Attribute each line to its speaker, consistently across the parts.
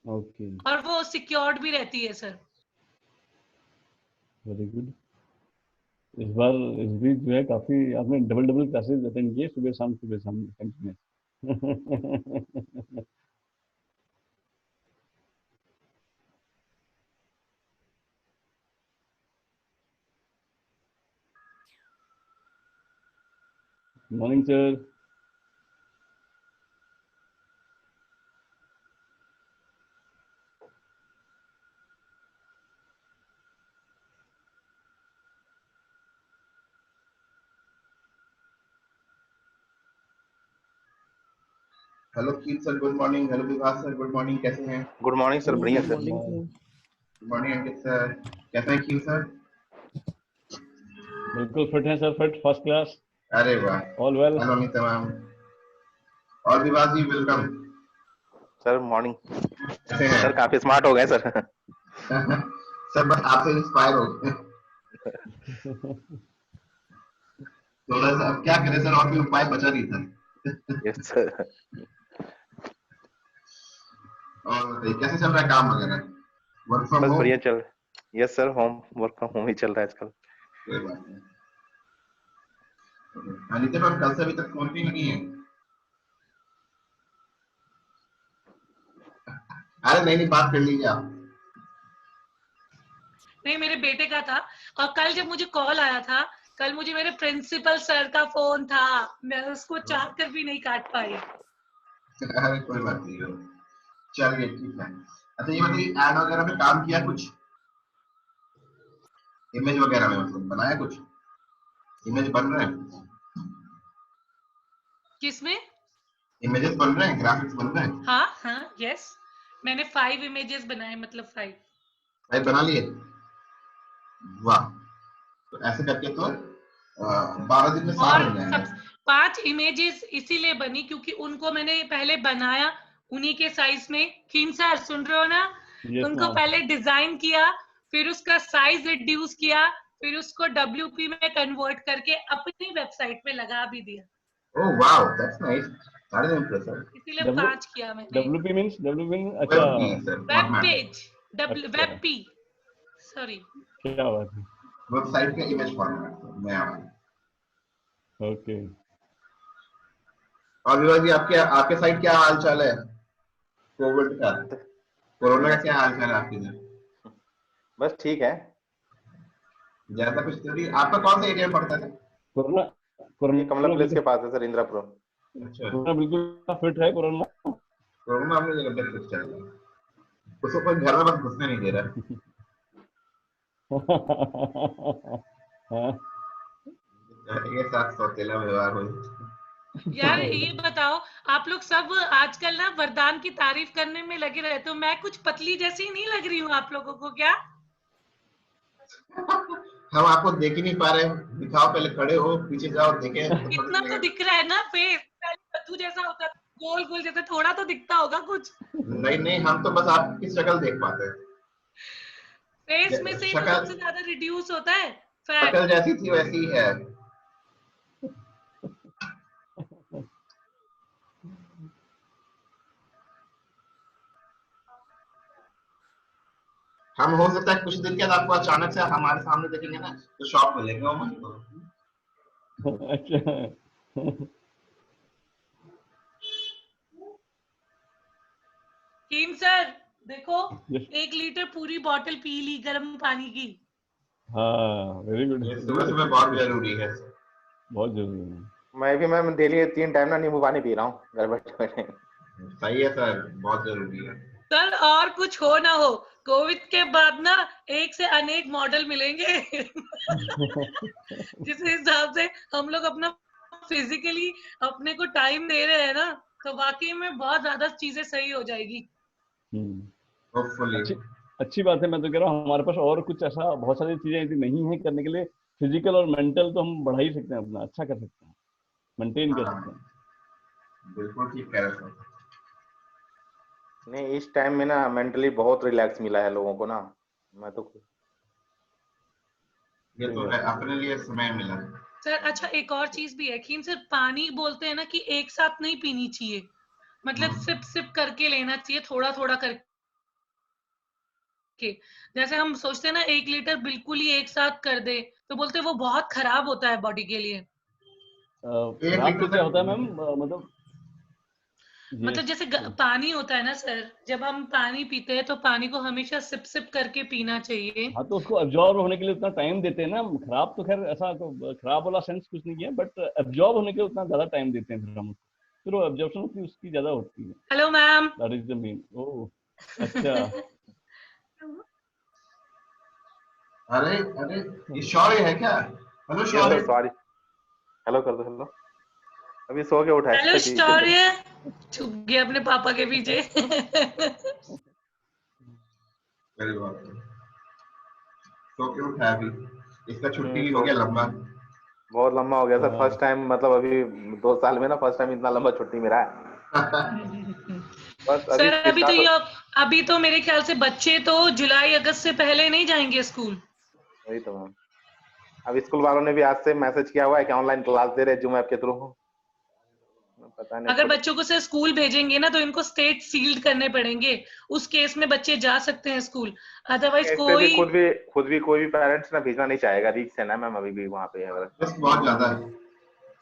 Speaker 1: Okay,
Speaker 2: और वो secured भी रहती है सर।
Speaker 1: Very good. इस बार इस बीच जो है काफी आपने डबल डबल क्लासेस अटेंड किए, सुबह शाम कंटिन्यूस। Morning sir.
Speaker 3: हेलो कीप sir, good morning. Hello Vikas sir, good morning. कैसे हैं?
Speaker 4: गुड मॉर्निंग सर, बढ़िया sir.
Speaker 3: Good morning Ankit sir, कैसे हैं कीप सर?
Speaker 1: बिल्कुल फिट हैं सर, फिट, फर्स्ट क्लास,
Speaker 3: अरे वाह,
Speaker 1: ऑल वेल।
Speaker 3: हेलो अमित तमाम। और Vikas ji welcome.
Speaker 4: Sir morning.
Speaker 3: कैसे हैं?
Speaker 4: सर काफी स्मार्ट हो गए सर।
Speaker 3: सर बस आपसे इंस्पायर हो गए। थोड़ा सा अब क्या करें सर, और कोई उपाय बचा नहीं था।
Speaker 4: Yes sir.
Speaker 3: और बताइए कैसे चल रहा है काम वगैरह? वर्क फ्रॉम
Speaker 4: बस
Speaker 3: होम?
Speaker 4: बढ़िया चल। Yes sir, home work from home ही चल रहा है आजकल।
Speaker 3: कोई बात नहीं। अनिता मैम कल से अभी तक फोन पे ही लगी है? अरे नहीं नहीं, बात कर लीजिए आप।
Speaker 2: नहीं, मेरे बेटे का था। और कल जब मुझे कॉल आया था, कल मुझे मेरे प्रिंसिपल सर का फोन था, मैं उसको चाह कर भी नहीं काट पाई।
Speaker 3: अरे कोई बात नहीं, चलिए ठीक है। अच्छा ये बताइए, एड वगैरह में काम किया कुछ? इमेज वगैरह में मतलब बनाया कुछ? इमेज बन रहे हैं?
Speaker 2: किसमें?
Speaker 3: इमेजेस बन रहे हैं, ग्राफिक्स बन रहे हैं?
Speaker 2: हाँ हाँ, यस, मैंने 5 इमेजेस बनाए, मतलब 5।
Speaker 3: भाई बना लिए? वाह, तो ऐसे करके तो 12 दिन में 7
Speaker 2: और
Speaker 3: बन जाएंगे।
Speaker 2: सब 5 इमेजेस इसीलिए बनी क्योंकि उनको मैंने पहले बनाया उन्हीं के साइज में। खीम सर सुन रहे हो ना?
Speaker 1: यस
Speaker 2: उनको
Speaker 1: मैम।
Speaker 2: पहले डिजाइन किया, फिर उसका साइज रिड्यूस किया, फिर उसको WP में कन्वर्ट करके अपनी वेबसाइट में लगा भी दिया।
Speaker 3: Oh wow, that's nice, that is impressive.
Speaker 2: इसीलिए
Speaker 1: डब्ल्यू
Speaker 2: 5 किया मैंने।
Speaker 1: डब्ल्यू मीन्स अच्छा।
Speaker 3: Web page sir,
Speaker 2: web
Speaker 3: format.
Speaker 2: Page,
Speaker 1: अच्छा,
Speaker 2: वेब पी, सॉरी।
Speaker 1: क्या बात है।
Speaker 3: वेबसाइट का इमेज फॉर्मेट नया वाला।
Speaker 1: ओके।
Speaker 3: और विवाह जी, आपके आपके साइड क्या हाल चाल है कोविड का? कोरोना का
Speaker 4: बस
Speaker 3: क्या हाल चाल है आपके इधर?
Speaker 4: बस ठीक है।
Speaker 3: ज्यादा कुछ तो नहीं। आपका कौन सा एरिया में पड़ता है?
Speaker 1: कोरोना
Speaker 4: ये कमला
Speaker 1: कोरोना
Speaker 4: प्लेस के
Speaker 1: बिल्कुल,
Speaker 4: पास है सर, इंदिरापुरम।
Speaker 3: अच्छा,
Speaker 1: कोरोना बिल्कुल फिट है कोरोना।
Speaker 3: कोरोना हमने जगह कुछ चल रहा है, उसको कोई घर में बस घुसने नहीं दे रहा।
Speaker 1: हाँ,
Speaker 3: ये साथ सौतेला व्यवहार हो।
Speaker 2: यार ये बताओ, आप लोग सब आजकल ना वरदान की तारीफ करने में लगे रहते हो, मैं कुछ पतली जैसी नहीं लग रही हूँ आप लोगों को क्या?
Speaker 3: हम आपको देख ही नहीं पा रहे, दिखाओ, पहले खड़े हो, पीछे जाओ, देखें तो पता
Speaker 2: इतना तो
Speaker 3: चलेगा।
Speaker 2: दिख रहा है ना फेस, कद्दू जैसा होता है, गोल गोल जैसा, थोड़ा तो दिखता होगा कुछ।
Speaker 3: नहीं नहीं, हम तो बस आपकी शक्ल देख पाते
Speaker 2: फेस में
Speaker 3: हैं।
Speaker 2: से ही तो
Speaker 3: शक्ल,
Speaker 2: सबसे ज्यादा रिड्यूस होता है फैट।
Speaker 3: शक्ल जैसी थी वैसी ही है। हम हो सकता है कुछ दिन के बाद आपको अचानक से हमारे सामने देखेंगे ना, तो शॉक मिलेगा वो मन को।
Speaker 1: अच्छा।
Speaker 2: कीम सर देखो,
Speaker 1: यस।
Speaker 2: 1 लीटर पूरी बोतल पी ली गर्म पानी की।
Speaker 1: हाँ, वेरी गुड,
Speaker 3: ये
Speaker 1: वेरी
Speaker 3: सुबह
Speaker 1: गुड,
Speaker 3: सुबह
Speaker 1: अच्छी
Speaker 3: बहुत
Speaker 1: अच्छी,
Speaker 3: जरूरी है।
Speaker 1: बहुत जरूरी है।
Speaker 4: मैं डेली 3 टाइम ना नींबू पानी पी रहा हूँ घर बैठे बैठे।
Speaker 3: सही है सर, बहुत जरूरी है।
Speaker 2: सर और कुछ हो ना हो, कोविड के बाद ना एक से अनेक मॉडल मिलेंगे। जिस हिसाब से हम लोग अपना फिजिकली अपने को टाइम दे रहे हैं ना, तो वाकई में बहुत ज्यादा चीजें सही हो जाएगी।
Speaker 3: होपफुली।
Speaker 1: अच्छी अच्छी बात है। मैं तो कह रहा हूँ हमारे पास और कुछ ऐसा बहुत सारी चीजें ऐसी नहीं है करने के लिए। फिजिकल और मेंटल तो हम बढ़ा ही सकते हैं, अपना अच्छा कर सकते हैं, मेंटेन कर
Speaker 3: हाँ,
Speaker 1: सकते हैं।
Speaker 3: बिल्कुल ठीक कह रहे हैं।
Speaker 4: नहीं, इस टाइम में ना मेंटली बहुत रिलैक्स मिला है लोगों को ना। मैं तो
Speaker 3: ये
Speaker 1: सही
Speaker 3: तो है,
Speaker 1: बात है।
Speaker 3: अपने लिए समय मिला।
Speaker 2: सर अच्छा एक और चीज भी है कि सर, पानी बोलते हैं ना कि एक साथ नहीं पीनी चाहिए, मतलब सिप सिप करके लेना चाहिए, थोड़ा थोड़ा करके के। जैसे हम सोचते हैं ना 1 लीटर बिल्कुल ही एक साथ कर दे, तो बोलते हैं वो बहुत खराब होता है बॉडी के लिए।
Speaker 1: खराब तो क्या होता है मैम, मतलब
Speaker 2: मतलब जैसे पानी होता है ना सर, जब हम पानी पीते हैं तो पानी को हमेशा सिप सिप करके पीना चाहिए।
Speaker 1: हाँ, तो उसको एब्जॉर्ब होने के लिए उतना टाइम देते हैं ना। खराब तो खैर ऐसा तो खराब वाला सेंस कुछ नहीं है, बट एब्जॉर्ब होने के लिए उतना ज्यादा टाइम देते हैं फिर हम उसको, फिर वो एब्जॉर्प्शन उसकी ज्यादा होती है।
Speaker 2: Hello ma'am.
Speaker 1: That is the main. Oh अच्छा।
Speaker 3: अरे अरे, ये शौर्य है क्या? Hello
Speaker 4: hello
Speaker 3: Shaurya.
Speaker 4: Sorry, hello कर दो, हेलो। अभी सो के उठा
Speaker 2: हेलो
Speaker 4: कि
Speaker 2: शौर्य, छुप गया अपने पापा के पीछे।
Speaker 3: वेरी बात है। सो के उठा अभी, इसका छुट्टी भी हो
Speaker 4: तो
Speaker 3: गया लंबा।
Speaker 4: बहुत लंबा हो गया सर।
Speaker 1: हाँ,
Speaker 4: फर्स्ट टाइम, मतलब अभी 2 साल में ना फर्स्ट टाइम इतना लंबा छुट्टी मिला है। बस अभी
Speaker 2: सर
Speaker 4: स्टार्ट।
Speaker 2: अभी तो मेरे ख्याल से बच्चे तो जुलाई अगस्त से पहले नहीं जाएंगे स्कूल।
Speaker 4: वही तो मैम, अब स्कूल वालों ने भी आज से मैसेज किया हुआ है कि ऑनलाइन क्लास दे रहे जूम ऐप के थ्रू। पता नहीं
Speaker 2: अगर
Speaker 4: खुद
Speaker 2: बच्चों को सर स्कूल भेजेंगे ना तो इनको स्टेट सील्ड करने पड़ेंगे, उस केस में बच्चे जा सकते हैं स्कूल, अदरवाइज
Speaker 4: इस पे भी
Speaker 2: कोई।
Speaker 4: खुद भी कोई भी पेरेंट्स ना भेजना नहीं चाहेगा, रिस्क है ना मैम अभी भी वहाँ पे।
Speaker 3: रिस्क बहुत ज्यादा है।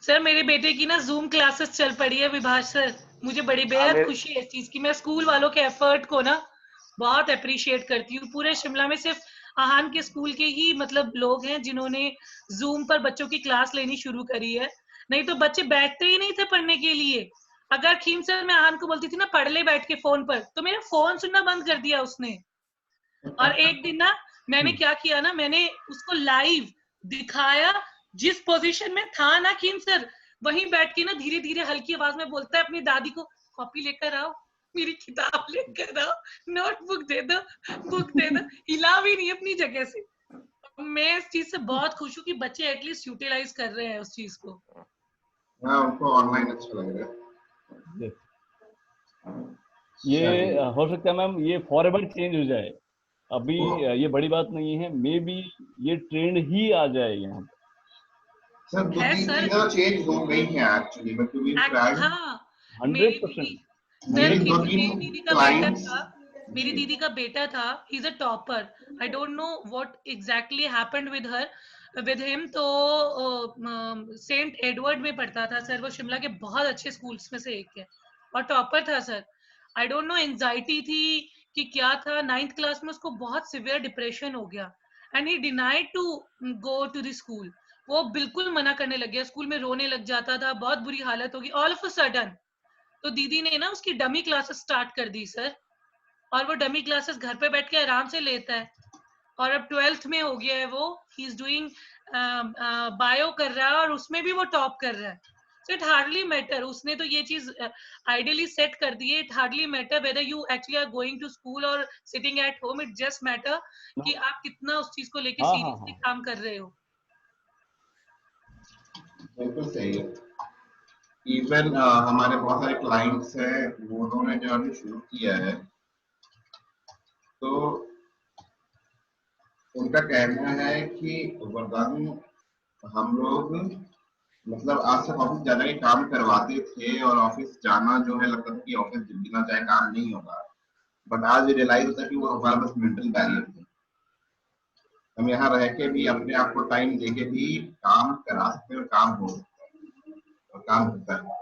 Speaker 2: सर मेरे बेटे की ना जूम क्लासेस चल पड़ी है विभाष सर, मुझे बड़ी
Speaker 4: हाँ
Speaker 2: बेहद
Speaker 4: मेरे,
Speaker 2: खुशी है इस चीज की। मैं स्कूल वालों के एफर्ट को ना बहुत अप्रिशिएट करती हूँ। पूरे शिमला में सिर्फ आहान के स्कूल के ही मतलब लोग हैं जिन्होंने जूम पर बच्चों की क्लास लेनी शुरू करी है, नहीं तो बच्चे बैठते ही नहीं थे पढ़ने के लिए। अगर खीम सर मैं आहान को बोलती थी ना पढ़ ले बैठ के फोन पर, तो मेरा फोन सुनना बंद कर दिया उसने। और एक दिन ना मैंने क्या किया ना, मैंने उसको लाइव दिखाया, जिस पोजीशन में था ना खीम सर, वहीं बैठ के ना धीरे धीरे हल्की आवाज में बोलता है अपनी दादी को, कॉपी लेकर आओ, मेरी किताब लेकर आओ, नोटबुक दे दो, बुक दे दो। हिला भी नहीं अपनी जगह से। मैं इस चीज से बहुत खुश हूँ कि बच्चे एटलीस्ट यूटिलाइज कर रहे हैं उस चीज को।
Speaker 3: हाँ, उनको ऑनलाइन अच्छा लग रहा है।
Speaker 1: yes. ये हो सकता है मैम ये फॉरएवर चेंज हो जाए। अभी
Speaker 3: वो
Speaker 1: ये बड़ी बात नहीं है, मे बी ये ट्रेंड ही आ जाए यहाँ पे।
Speaker 3: सर, दो
Speaker 2: है
Speaker 3: तीन
Speaker 2: सर।
Speaker 3: चीजें चेंज हो गई हैं actually, but to be frank
Speaker 2: हाँ, मेरी
Speaker 1: 100%।
Speaker 2: दीदी सर,
Speaker 3: मेरी दो तीन
Speaker 2: मेरी दीदी का बेटा
Speaker 3: क्लाइंट्स।
Speaker 2: था, मेरी
Speaker 3: जी।
Speaker 2: दीदी का बेटा था, ही is a topper. I don't know what exactly happened with her with him. तो सेंट एडवर्ड में पढ़ता था सर, वो शिमला के बहुत अच्छे स्कूल्स में से एक है, और टॉपर था sir. I don't know anxiety थी कि क्या था, 9th क्लास में उसको बहुत सिवियर डिप्रेशन हो गया, and he denied to go to the school. वो बिल्कुल मना करने लग गया, स्कूल में रोने लग जाता था, बहुत बुरी हालत होगी ऑल ऑफ अ सडन। तो दीदी ने ना उसकी डमी क्लासेस स्टार्ट कर दी सर, और वो डमी क्लासेस घर पे बैठ के आराम से लेता है। और अब 12th में हो गया है वो, ही इज डूइंग बायो कर रहा है, और उसमें भी वो टॉप कर रहा है। सो इट हार्डली मैटर, उसने तो ये चीज आइडियली सेट कर दी है, it hardly matter whether you actually are going to school और sitting at home, it just matter कि आप कितना उस चीज को लेके
Speaker 1: हाँ हाँ
Speaker 2: सीरियसली
Speaker 1: हाँ,
Speaker 2: काम कर रहे हो।
Speaker 3: बिल्कुल सही है। इवन हमारे बहुत सारे क्लाइंट्स हैं, वो उन्होंने जो अभी शुरू किया है, तो उनका कहना है कि वरदान हम लोग मतलब आज तक ऑफिस जाने के काम करवाते थे, और ऑफिस जाना जो है लगता था कि ऑफिस बिना चाहे काम नहीं होगा, बट आज रियलाइज होता है कि वो हमारा बस मेंटल बैरियर है। हम यहाँ रह के भी अपने आप को टाइम दे के भी काम करा सकते हैं, और काम हो सकता है, और काम होता है।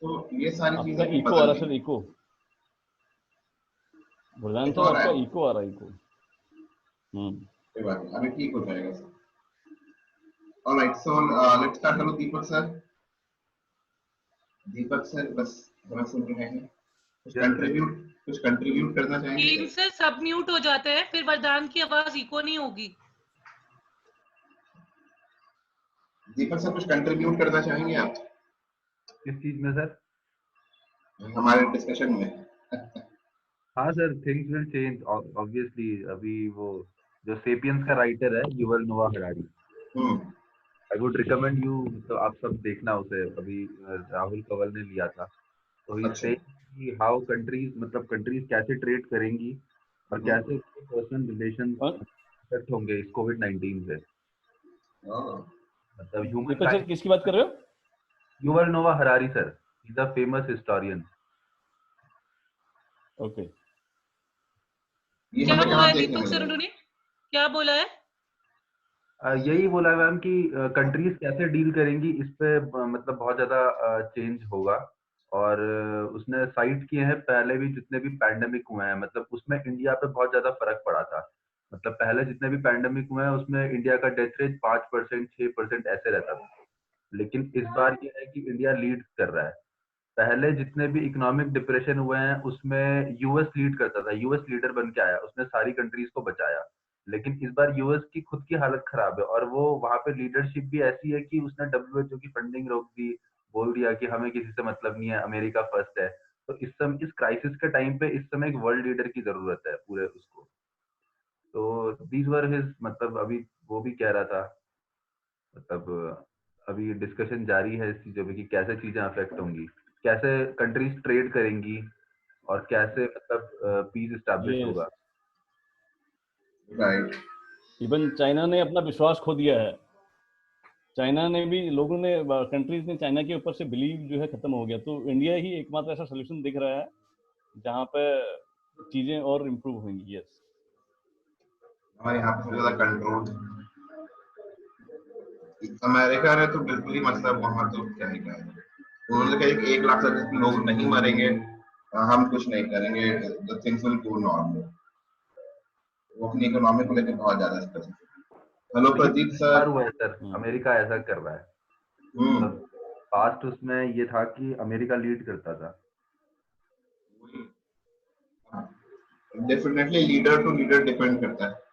Speaker 3: तो ये सारी
Speaker 1: आपका
Speaker 3: चीजें भी
Speaker 1: इको आ
Speaker 3: बदल
Speaker 1: रहा है
Speaker 3: गई।
Speaker 1: सर, इको। वरदान
Speaker 3: एक
Speaker 1: साहब
Speaker 3: और है,
Speaker 1: आपका इको आ रहा है, इको।
Speaker 3: कोई बात नहीं, अभी ठीक हो जाएगा sir. Alright, so let's start. Hello Deepak sir. Deepak sir बस हमें सुन रहे हैं, कुछ कंट्रीब्यूट करना चाहेंगे
Speaker 2: टीम
Speaker 3: क्या?
Speaker 2: से सब म्यूट हो जाते हैं, फिर वरदान की आवाज इको नहीं होगी।
Speaker 3: दीपक सर कुछ कंट्रीब्यूट करना चाहेंगे आप
Speaker 5: किस चीज में सर?
Speaker 3: हमारे डिस्कशन में?
Speaker 5: हाँ sir, things will change obviously. अभी वो जो सेपियंस का राइटर है Yuval Noah Harari,
Speaker 3: hmm.
Speaker 5: I would recommend you, तो आप सब देखना उसे। अभी राहुल कंवल ने लिया था, तो ही
Speaker 3: अच्छा।
Speaker 5: से कि हाउ कंट्रीज, मतलब कंट्रीज कैसे ट्रेड करेंगी और कैसे पर्सनल रिलेशन
Speaker 1: और
Speaker 5: इफेक्ट होंगे इस कोविड-19 से। मतलब ह्यूमन
Speaker 1: दीपक सर
Speaker 5: लाइफ।
Speaker 1: किसकी बात कर रहे हो?
Speaker 5: Yuval Noah Harari sir, he is a famous historian.
Speaker 1: Okay,
Speaker 3: ये
Speaker 2: क्या
Speaker 3: हमें
Speaker 2: बोला
Speaker 3: कहाँ
Speaker 2: है
Speaker 3: देखने
Speaker 2: दीपक सर
Speaker 3: मिलेगा?
Speaker 2: उन्होंने, क्या बोला है?
Speaker 5: यही बोला मैम कि कंट्रीज कैसे डील करेंगी इस पे मतलब बहुत ज्यादा चेंज होगा। और उसने साइट किए हैं पहले भी जितने भी पैंडेमिक हुए हैं, मतलब उसमें इंडिया पे बहुत ज्यादा फर्क पड़ा था। मतलब पहले जितने भी पैंडेमिक हुए हैं उसमें इंडिया का डेथ रेट 5%, 6% ऐसे रहता था। लेकिन इस बार ये है कि इंडिया लीड कर रहा है। पहले जितने भी इकोनॉमिक डिप्रेशन हुए हैं उसमें यूएस लीड करता था, यूएस लीडर बन के आया, उसने सारी कंट्रीज को बचाया। लेकिन इस बार यूएस की खुद की हालत खराब है और वो वहां पे लीडरशिप भी ऐसी है कि उसने डब्ल्यूएचओ की फंडिंग रोक दी, बोल दिया कि हमें किसी से मतलब नहीं है, अमेरिका फर्स्ट है। तो इस समय, इस क्राइसिस के टाइम पे इस समय एक वर्ल्ड लीडर की जरूरत है पूरे उसको। तो दीज वर हिज, मतलब अभी वो भी कह रहा था, मतलब अभी डिस्कशन जारी है इस चीजों पे कि कैसे चीजें अफेक्ट होंगी, कैसे कंट्रीज ट्रेड करेंगी और कैसे मतलब पीस एस्टैब्लिश
Speaker 1: यस,
Speaker 5: होगा।
Speaker 3: राइट।
Speaker 1: इवन चाइना ने अपना विश्वास खो दिया है। चाइना ने भी, लोगों ने, कंट्रीज ने चाइना के ऊपर से बिलीव जो है खत्म हो गया। तो इंडिया ही एकमात्र ऐसा सोल्यूशन दिख रहा है जहाँ पे चीजें और इम्प्रूव होंगी। यस,
Speaker 3: हमारे यहाँ पे सबसे ज्यादा कंट्रोल अमेरिका ने तो बिल्कुल ही, मतलब वहां तो क्या ही कहा है। उन्होंने कहा कि 1 लाख से अधिक लोग नहीं मरेंगे, हम कुछ नहीं करेंगे, the things will go normal. वो अपनी इकोनॉमी को लेकर बहुत ज्यादा स्पेसिफिक। हेलो
Speaker 5: तो ये
Speaker 3: प्रदीप
Speaker 5: पहली बार
Speaker 3: सर।
Speaker 5: हुआ है सर, अमेरिका ऐसा कर रहा है। मतलब पास्ट उसमें ये था कि अमेरिका लीड करता था।
Speaker 3: Definitely leader to leader depend करता है।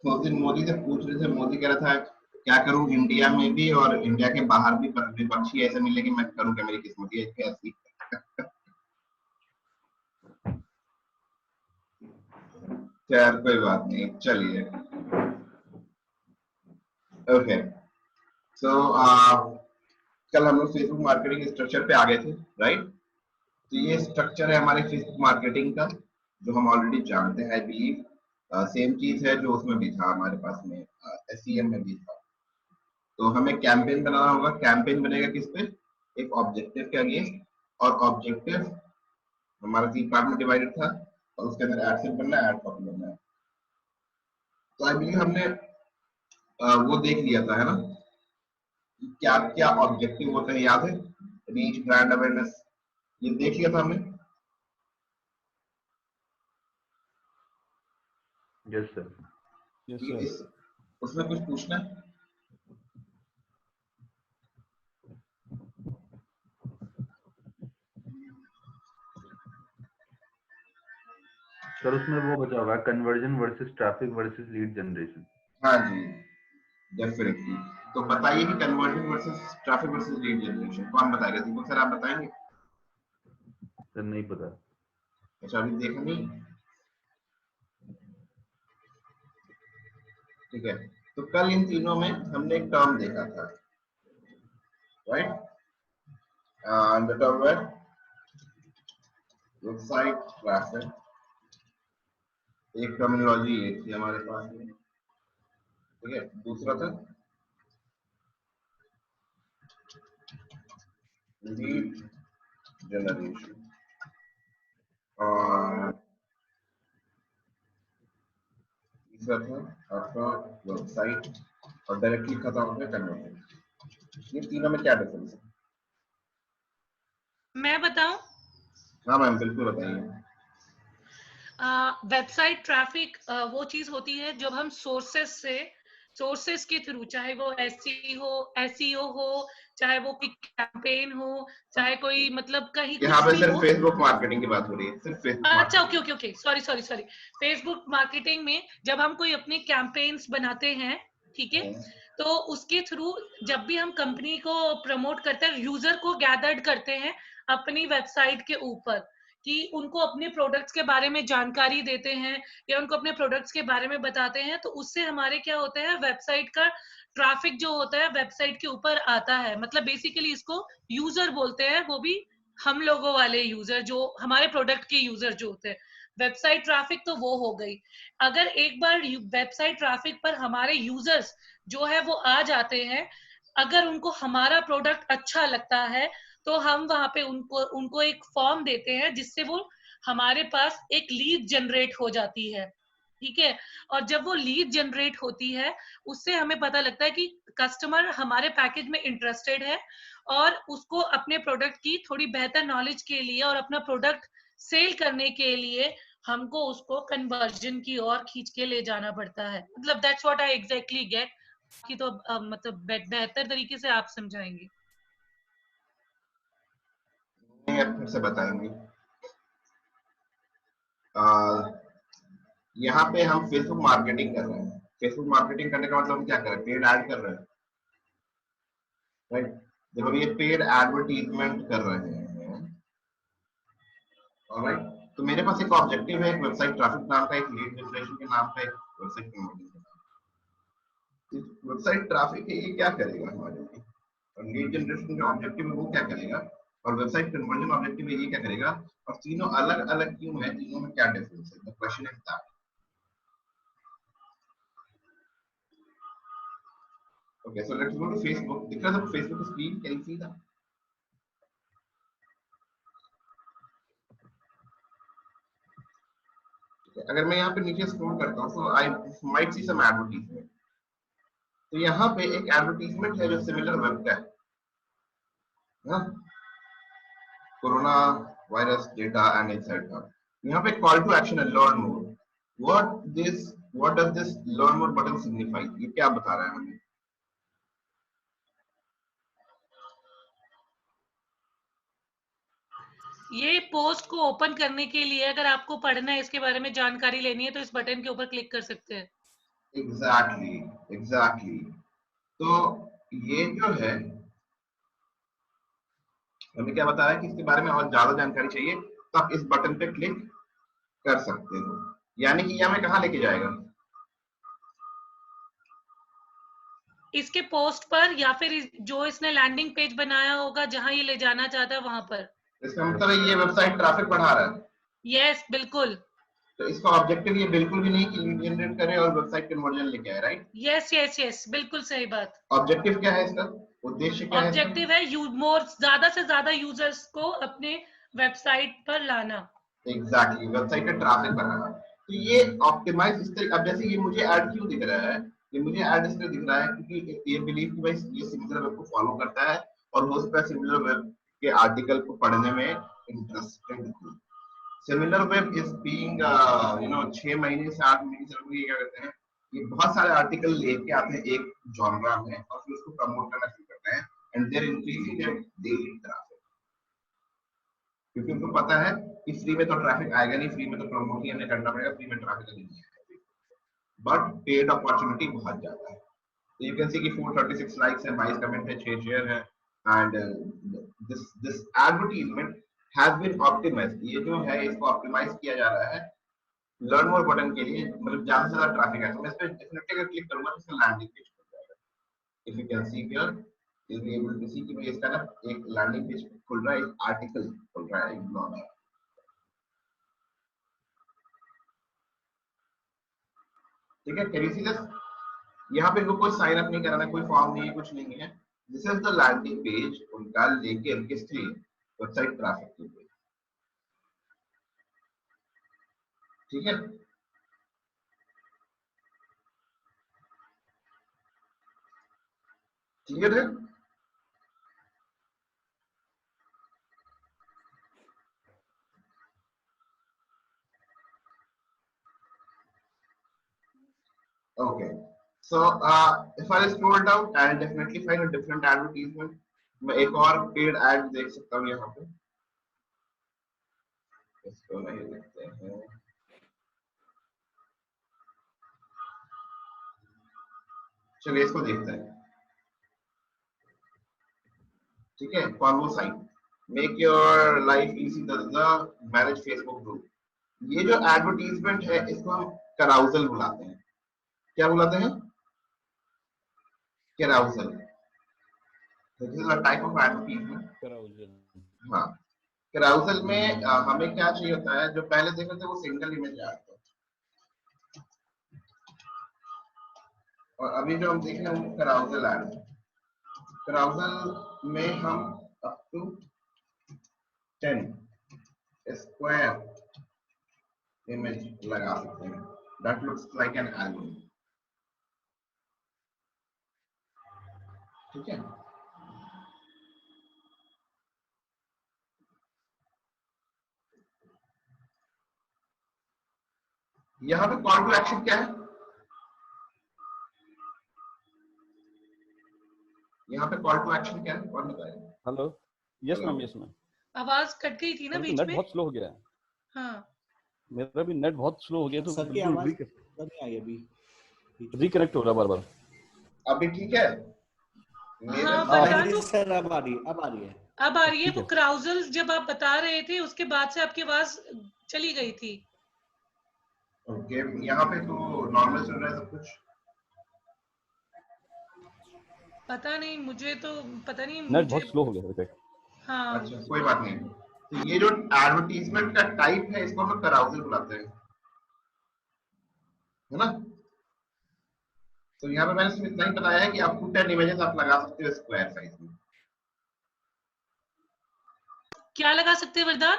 Speaker 3: तो उस दिन मोदी से पूछ रहे थे, मोदी कह रहा था क्या करूं इंडिया में भी और इंडिया के बाहर भी विपक्षी ऐसे मिले कि मैं करूं क्या, मेरी किस्मत ही ऐसी। खैर कोई बात नहीं, चलिए। ओके, सो कल हम लोग फेसबुक मार्केटिंग स्ट्रक्चर पे आ गए थे, राइट? तो ये स्ट्रक्चर है हमारे फेसबुक मार्केटिंग का, जो हम ऑलरेडी जानते हैं। आई बिलीव सेम चीज है जो उसमें भी था हमारे पास में, एसईएम में भी था। तो हमें कैंपेन बनाना होगा। कैंपेन बनेगा किस पे? एक ऑब्जेक्टिव के अगेंस्ट, और ऑब्जेक्टिव हमारा 3 पार्ट में डिवाइडेड था, और उसके अंदर एड सेट बनना है, एड कॉपी बनना है। तो आई बिलीव हमने वो देख लिया था, है ना, क्या क्या ऑब्जेक्टिव होते हैं, याद है? रीच, ब्रांड अवेयरनेस, ये देख लिया था हमने।
Speaker 5: Yes sir.
Speaker 1: यस
Speaker 3: ठीक है,
Speaker 1: सर।
Speaker 3: इस उसमें कुछ पूछना है?
Speaker 5: सर उसमें वो बचा हुआ है, conversion versus traffic versus lead generation.
Speaker 3: हाँ जी, डेफिनेटली। तो बताइए कि conversion versus traffic versus lead generation कौन बताएगा? दीपक सर आप बताएंगे?
Speaker 5: सर नहीं पता।
Speaker 3: अच्छा, अभी देखा नहीं, ठीक है। तो कल इन तीनों में हमने एक टर्म देखा था, राइट? द टर्म है वेबसाइट ट्रैफिक। एक टर्मिनोलॉजी ये थी हमारे पास में, ठीक है। दूसरा था लीड जनरेशन, और तीसरा था आपका वेबसाइट, और डायरेक्टली खत्म हो गया कन्वर्जन। ये तीनों में क्या डिफरेंस है?
Speaker 2: मैं बताऊं?
Speaker 3: हाँ मैम, बिल्कुल बताइए।
Speaker 2: वेबसाइट ट्रैफिक वो चीज होती है जब हम सोर्सेस के थ्रू, चाहे वो एसईओ हो, चाहे वो कोई कैंपेन हो, चाहे कोई मतलब कहीं
Speaker 3: यहाँ
Speaker 2: कुछ
Speaker 3: पे
Speaker 2: भी
Speaker 3: सिर्फ
Speaker 2: हो।
Speaker 3: फेसबुक मार्केटिंग की बात हो रही है, सिर्फ फेसबुक
Speaker 2: अच्छा, okay
Speaker 3: marketing.
Speaker 2: Okay okay, sorry. Facebook marketing में जब हम कोई अपने कैंपेन्स बनाते हैं, ठीक है, तो उसके थ्रू जब भी हम कंपनी को प्रमोट करते हैं, यूजर को गैदर्ड करते हैं अपनी वेबसाइट के ऊपर, कि उनको अपने प्रोडक्ट्स के बारे में जानकारी देते हैं या उनको अपने प्रोडक्ट्स के बारे में बताते हैं, तो उससे हमारे क्या होता है, वेबसाइट का ट्रैफिक जो होता है वेबसाइट के ऊपर आता है। मतलब बेसिकली इसको यूजर बोलते हैं, वो भी हम लोगों वाले यूजर, जो हमारे प्रोडक्ट के यूजर जो होते हैं। वेबसाइट ट्रैफिक तो वो हो गई। अगर एक बार वेबसाइट ट्रैफिक पर हमारे यूजर्स जो है वो आ जाते हैं, अगर उनको हमारा प्रोडक्ट अच्छा लगता है, तो हम वहां पे उनको एक फॉर्म देते हैं जिससे वो हमारे पास एक लीड जनरेट हो जाती है, ठीक है। और जब वो लीड जनरेट होती है उससे हमें पता लगता है कि कस्टमर हमारे पैकेज में इंटरेस्टेड है और उसको अपने प्रोडक्ट की थोड़ी बेहतर नॉलेज के लिए और अपना प्रोडक्ट सेल करने के लिए हमको उसको कन्वर्जन की ओर खींच के ले जाना पड़ता है। मतलब that's what I exactly get कि तो मतलब बेहतर तरीके से आप समझाएंगे।
Speaker 3: नहीं, आप फिर से बताएंगे। यहाँ पे हम फेसबुक मार्केटिंग कर रहे हैं। फेसबुक मार्केटिंग करने का मतलब हम क्या कर रहे हैं? पेड ऐड कर रहे हैं, राइट। जब हम ये पेड एडवर्टीजमेंट कर रहे हैं, ऑलराइट, तो मेरे पास एक ऑब्जेक्टिव है, एक वेबसाइट ट्रैफिक नाम का, एक लीड जनरेशन के नाम का, एक वेबसाइट कन्वर्जन का नाम। वेबसाइट ट्रैफिक है, ये क्या करेगा हमारे लिए, और लीड जनरेशन का ऑब्जेक्टिव है वो क्या करेगा, और वेबसाइट कन्वर्जन ऑब्जेक्टिव है ये क्या करेगा, और तीनों अलग अलग क्यों है, तीनों में क्या डिफरेंस है? The question is that. Okay, so let's go to Facebook. Because of Facebook screen, can you see that? Okay, अगर मैं यहाँ पे नीचे स्क्रॉल करता हूँ, so I might see some advertisement. तो यहाँ पे एक एडवर्टीजमेंट है जो सिमिलर वेब का है, corona virus data and etcetera. यहाँ पे कॉल टू एक्शन है, learn more. What does this learn more button signify? ये क्या बता रहा है हमें?
Speaker 2: ये पोस्ट को ओपन करने के लिए अगर आपको पढ़ना है, इसके बारे में जानकारी लेनी है, तो इस बटन के ऊपर क्लिक कर सकते हैं।
Speaker 3: एग्जैक्टली। तो ये जो है हमें क्या बता रहा है कि इसके बारे में और ज्यादा जानकारी चाहिए तो आप इस बटन पे क्लिक कर सकते हो। यानी कि ये हमें कहाँ लेके जाएगा?
Speaker 2: इसके पोस्ट पर, या फिर जो इसने लैंडिंग पेज बनाया होगा जहां ये ले जाना चाहता है वहां पर।
Speaker 3: इसका मतलब ये वेबसाइट ट्रैफिक बढ़ा रहा है।
Speaker 2: यस, बिल्कुल।
Speaker 3: तो इसका ऑब्जेक्टिव ये बिल्कुल भी नहीं कि लीड जनरेट करे और वेबसाइट कन्वर्जन लेके आए, राइट?
Speaker 2: यस, बिल्कुल सही बात।
Speaker 3: ऑब्जेक्टिव क्या है इसका? उद्देश्य क्या है?
Speaker 2: ऑब्जेक्टिव है ज्यादा से ज्यादा यूजर्स को अपने वेबसाइट पर लाना।
Speaker 3: एग्जैक्टली, वेबसाइट पे ट्रैफिक बढ़ाना। तो ये ऑप्टिमाइज इस तरह, अब जैसे ये मुझे ऐड क्यों दिख रहा है? ये मुझे ऐड इसलिए दिख रहा है क्योंकि ये बिलीव कि भाई ये सिमिलर वेब को फॉलो करता है और हो सकता है सिमिलर वेब के आर्टिकल को पढ़ने में इंटरेस्टेड हो। सिमिलर वेब इज बीइंग 6 महीने से 8 महीने से लोग ये क्या करते हैं, ये बहुत सारे आर्टिकल लेके आते हैं एक जॉनरा में और फिर उसको प्रमोट करना शुरू करते हैं and they are increasing their daily traffic, क्योंकि उनको पता है कि फ्री में तो ट्रैफिक आएगा नहीं, फ्री में तो प्रमोट ही हमें करना पड़ेगा, फ्री में ट्रैफिक नहीं आएगा, बट पेड अपॉर्चुनिटी बहुत ज्यादा है। So you can see कि 436 likes है, 22 कमेंट है, 6 शेयर है, and this advertisement has been optimized। ये जो है इसको ऑप्टिमाइज किया जा रहा है लर्न मोर बटन के लिए, मतलब ज्यादा से ज्यादा ट्रैफिक है। तो मैं इस पे डेफिनेटली अगर क्लिक करूंगा तो इसका लैंडिंग पेज खुल जाएगा। If you can see here, you will be able to see कि भाई इसका ना एक लैंडिंग पेज खुल रहा है, एक आर्टिकल खुल रहा है, एक ब्लॉग है। ठीक है, कैन यू सी दिस? यहाँ पे इनको कोई साइन अप नहीं कराना, कोई फॉर्म नहीं है, कुछ नहीं है। This is the landing page उनका, लेके किसके लिए? वेबसाइट ट्रैफिक के लिए। ठीक है, क्लियर है? Okay, so if I scroll down, I'll definitely find a different advertisement. मैं एक और पेड एड देख सकता हूँ यहाँ पे, इसको नहीं देखते हैं। चलिए इसको देखते हैं। ठीक है, follow site, make your life easy, manage Facebook group. ये जो एडवर्टीजमेंट है इसको हम कराउजल बुलाते हैं। क्या बुलाते हैं? कराउजल। This is a type of advertisement. हाँ, कराउजल में हमें क्या चाहिए होता है, जो पहले देखे थे वो सिंगल इमेज ऐड था, और अभी जो हम देख रहे हैं वो कराउजल ऐड है। कराउजल में हम अप टू 10 स्क्वायर इमेज लगा सकते हैं। That looks like an album. ठीक है, यहाँ पे कॉल टू एक्शन क्या है? यहाँ पे कॉल टू एक्शन क्या है, कौन बताएगा?
Speaker 1: Hello, yes ma'am, yes ma'am.
Speaker 2: आवाज कट गई थी ना बीच
Speaker 1: नेट
Speaker 2: में।
Speaker 1: बहुत स्लो हो गया है।
Speaker 2: हाँ,
Speaker 1: मेरा भी नेट बहुत स्लो हो गया, तो
Speaker 6: सर की आवाज नहीं आई अभी,
Speaker 1: रिकनेक्ट हो रहा बार बार।
Speaker 3: अभी ठीक है?
Speaker 2: हाँ, वरदान वो
Speaker 6: सर अब आ रही है, अब आ रही है।
Speaker 2: अब आ रही है।
Speaker 1: ठीक
Speaker 2: वो
Speaker 1: है।
Speaker 2: क्राउजल जब आप बता रहे थे उसके बाद से आपकी आवाज चली गई थी।
Speaker 3: ओके, यहाँ पे तो नॉर्मल चल रहा है सब कुछ।
Speaker 2: पता नहीं, मुझे तो पता नहीं,
Speaker 1: नेट बहुत स्लो हो गया है।
Speaker 2: हाँ,
Speaker 3: अच्छा, कोई बात नहीं। तो ये जो एडवर्टीजमेंट का टाइप है, इसको हम कराउजल बुलाते हैं, है ना? तो यहाँ पे मैंने सिर्फ इतना ही बताया है कि आप 10 इमेजेस आप लगा सकते हो स्क्वायर साइज में।
Speaker 2: क्या लगा सकते हैं Vardaan?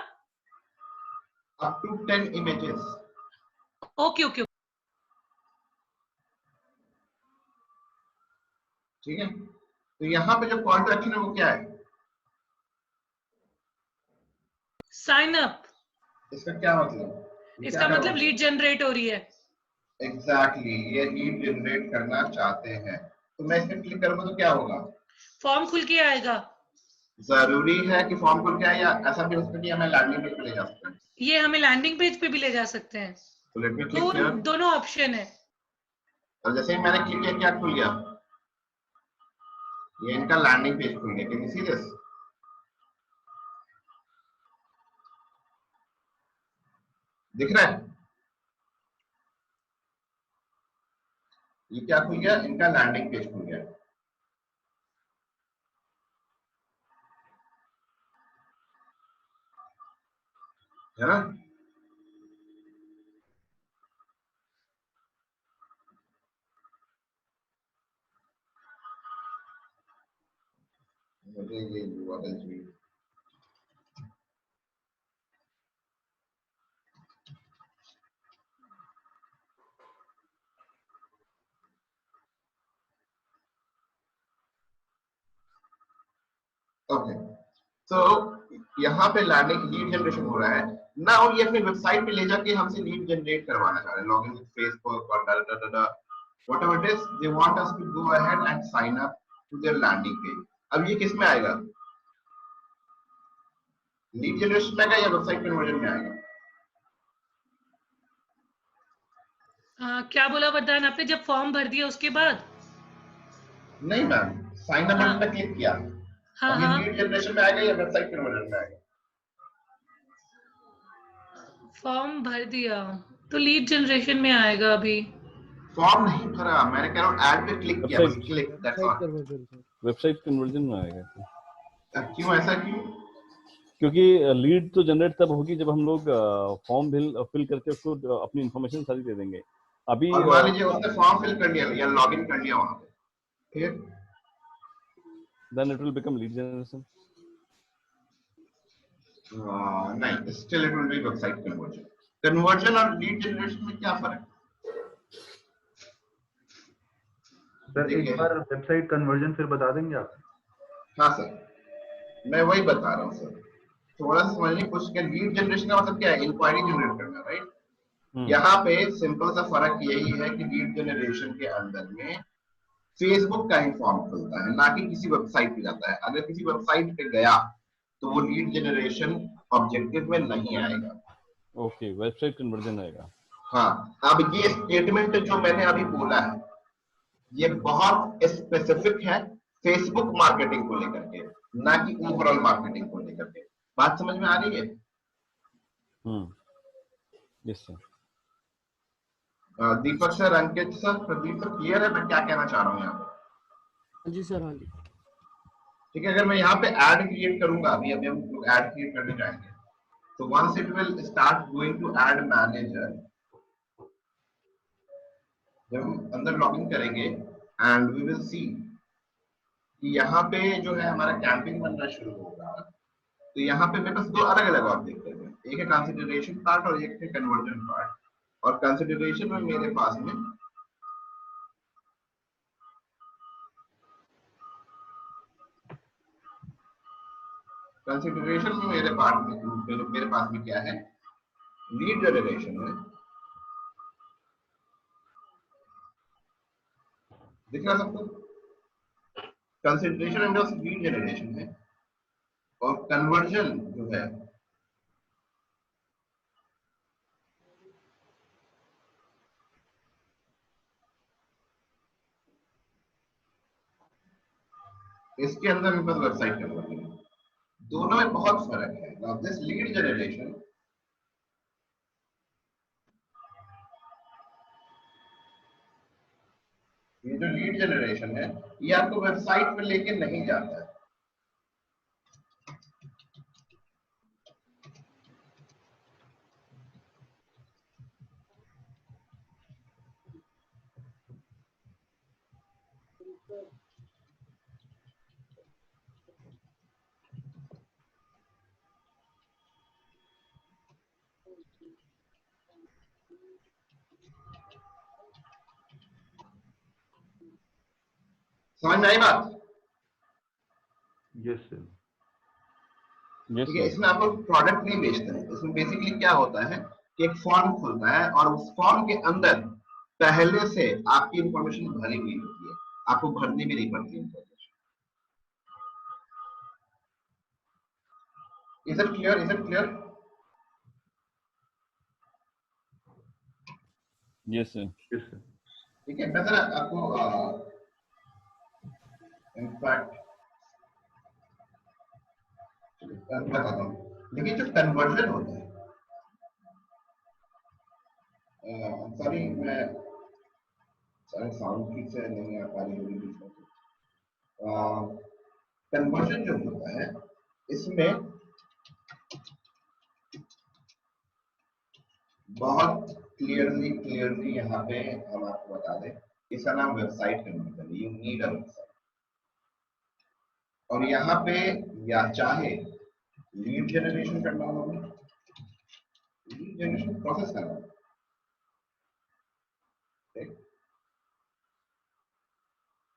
Speaker 3: Up to 10 images.
Speaker 2: Okay okay,
Speaker 3: ठीक है, तो यहाँ पे जो कॉल टू एक्शन है वो क्या है?
Speaker 2: Sign up.
Speaker 3: इसका क्या मतलब?
Speaker 2: इसका मतलब लीड जनरेट हो रही है।
Speaker 3: एग्जैक्टली, ये लीड जनरेट करना चाहते हैं। तो मैं इस पे क्लिक करूंगा तो क्या होगा?
Speaker 2: फॉर्म खुल के आएगा।
Speaker 3: जरूरी है कि फॉर्म खुल के आए, या ऐसा भी हो सकता है कि हमें लैंडिंग पेज पे ले जा सकते हैं?
Speaker 2: ये हमें लैंडिंग पेज पे भी ले जा सकते हैं।
Speaker 3: तो लेट मी क्लिक
Speaker 2: तो
Speaker 3: हियर।
Speaker 2: दोनों ऑप्शन है।
Speaker 3: और जैसे ही मैंने क्लिक किया, क्या खुल गया? ये इनका लैंडिंग पेज खुल गया। Can you see this? दिख रहा है? ये क्या खुल गया? इनका लैंडिंग पेज खुल गया, है ना? मुझे ये URL चाहिए। ओके, तो यहाँ पे लैंडिंग लीड जनरेशन हो रहा है ना, और ये अपनी वेबसाइट पे ले जाके हमसे लीड जनरेट करवाना चाह रहे हैं, लॉगिन विद फेसबुक और whatever it is, they want us to go ahead and sign up to their landing page. अब ये किस में आएगा? लीड जनरेशन में आएगा या वेबसाइट कन्वर्जन में आएगा?
Speaker 2: क्या बोला वरदान आपने? जब फॉर्म भर दिया उसके बाद?
Speaker 3: नहीं मैम, साइन अप बटन पे क्लिक किया,
Speaker 2: हाँ
Speaker 3: अब ये
Speaker 2: हाँ,
Speaker 3: लीड जनरेशन में आएगा या वेबसाइट कन्वर्जन में आएगा?
Speaker 2: फॉर्म भर दिया तो लीड जनरेशन में आएगा। अभी
Speaker 3: फॉर्म नहीं भरा, मैंने कह रहा हूँ ऐड पे क्लिक किया, बस click, that's all.
Speaker 1: Website conversion में आएगा।
Speaker 3: क्यों, ऐसा क्यों?
Speaker 1: क्योंकि लीड तो जनरेट तब होगी जब हम लोग फॉर्म फिल करके उसको अपनी इंफॉर्मेशन सारी दे देंगे। अभी
Speaker 3: और मान लीजिए उसने फॉर्म फिल कर लिया या लॉगिन कर लिया वहां पे, फिर
Speaker 1: then it will become lead generation.
Speaker 3: नहीं, still it will be website conversion. Conversion और लीड जनरेशन में क्या फर्क है?
Speaker 5: सर एक बार वेबसाइट कन्वर्जन फिर बता देंगे आप?
Speaker 3: हाँ सर, मैं वही बता रहा हूँ सर, थोड़ा सा समझने की कोशिश करें। लीड जनरेशन का मतलब क्या है? इंक्वायरी जनरेट करना, राइट? यहाँ पे सिंपल सा फर्क यही है कि लीड जनरेशन के अंदर में फेसबुक का ही फॉर्म खुलता है, ना कि किसी वेबसाइट पे जाता है। अगर किसी वेबसाइट पे गया तो वो लीड जनरेशन ऑब्जेक्टिव में नहीं आएगा।
Speaker 1: ओके, वेबसाइट कन्वर्जन आएगा।
Speaker 3: हाँ, अब ये स्टेटमेंट जो मैंने अभी बोला है, ये बहुत स्पेसिफिक है फेसबुक मार्केटिंग को लेकर के, ना कि ओवरऑल मार्केटिंग को लेकर के। बात समझ में आ रही है?
Speaker 1: Yes sir.
Speaker 3: Deepak sir, Ankit sir, Pradeep sir, clear है मैं क्या कहना चाह रहा हूँ यहाँ पे?
Speaker 6: जी सर, हाँ जी।
Speaker 3: ठीक है, अगर मैं यहाँ पे ऐड क्रिएट करूंगा, अभी हम लोग ऐड क्रिएट करने जाएंगे, तो once it will start going to ad manager, जब हम अंदर लॉगिन करेंगे एंड वी विल सी कि यहाँ पे जो है हमारा कैंपिंग बनना शुरू होगा। तो यहाँ पे मेरे पास दो अलग अलग ऑब्जेक्ट है, एक है कंसिडरेशन पार्ट और एक है कन्वर्जन पार्ट। और कंसिडरेशन में मेरे पास में मेरे पास में क्या है, लीड जनरेशन है, दिख रहा सबको? कंसिडरेशन एंड लीड जनरेशन है और कन्वर्जन जो है इसके अंदर मेरे पास वेबसाइट कन्वर्जन है। दोनों में बहुत फर्क है। नाउ दिस लीड जनरेशन, ये जो लीड जनरेशन है ये आपको वेबसाइट पे लेके नहीं जाता है। समझ में आई बात?
Speaker 5: Yes sir.
Speaker 3: ठीक है, इसमें आप लोग प्रोडक्ट नहीं बेचते हैं। इसमें बेसिकली क्या होता है कि एक फॉर्म खुलता है और उस फॉर्म के अंदर पहले से आपकी इंफॉर्मेशन भरी हुई होती है, आपको भरनी भी नहीं पड़ती information. Is it clear? Is it clear?
Speaker 1: Yes sir.
Speaker 5: Yes sir.
Speaker 3: ठीक है, मैं जरा आपको इनफैक्ट बताता हूँ। देखिए जो कन्वर्जन होता है, सॉरी मैं साउंड ठीक से नहीं आ पा रही होगी। कन्वर्जन जो होता है इसमें बहुत क्लियरली यहाँ पे हम आपको बता दें, इसका नाम वेबसाइट कन्वर्जन है। You need a website. और यहाँ पे या चाहे लीड जनरेशन करना होगा, लीड जनरेशन प्रोसेस करना होगा,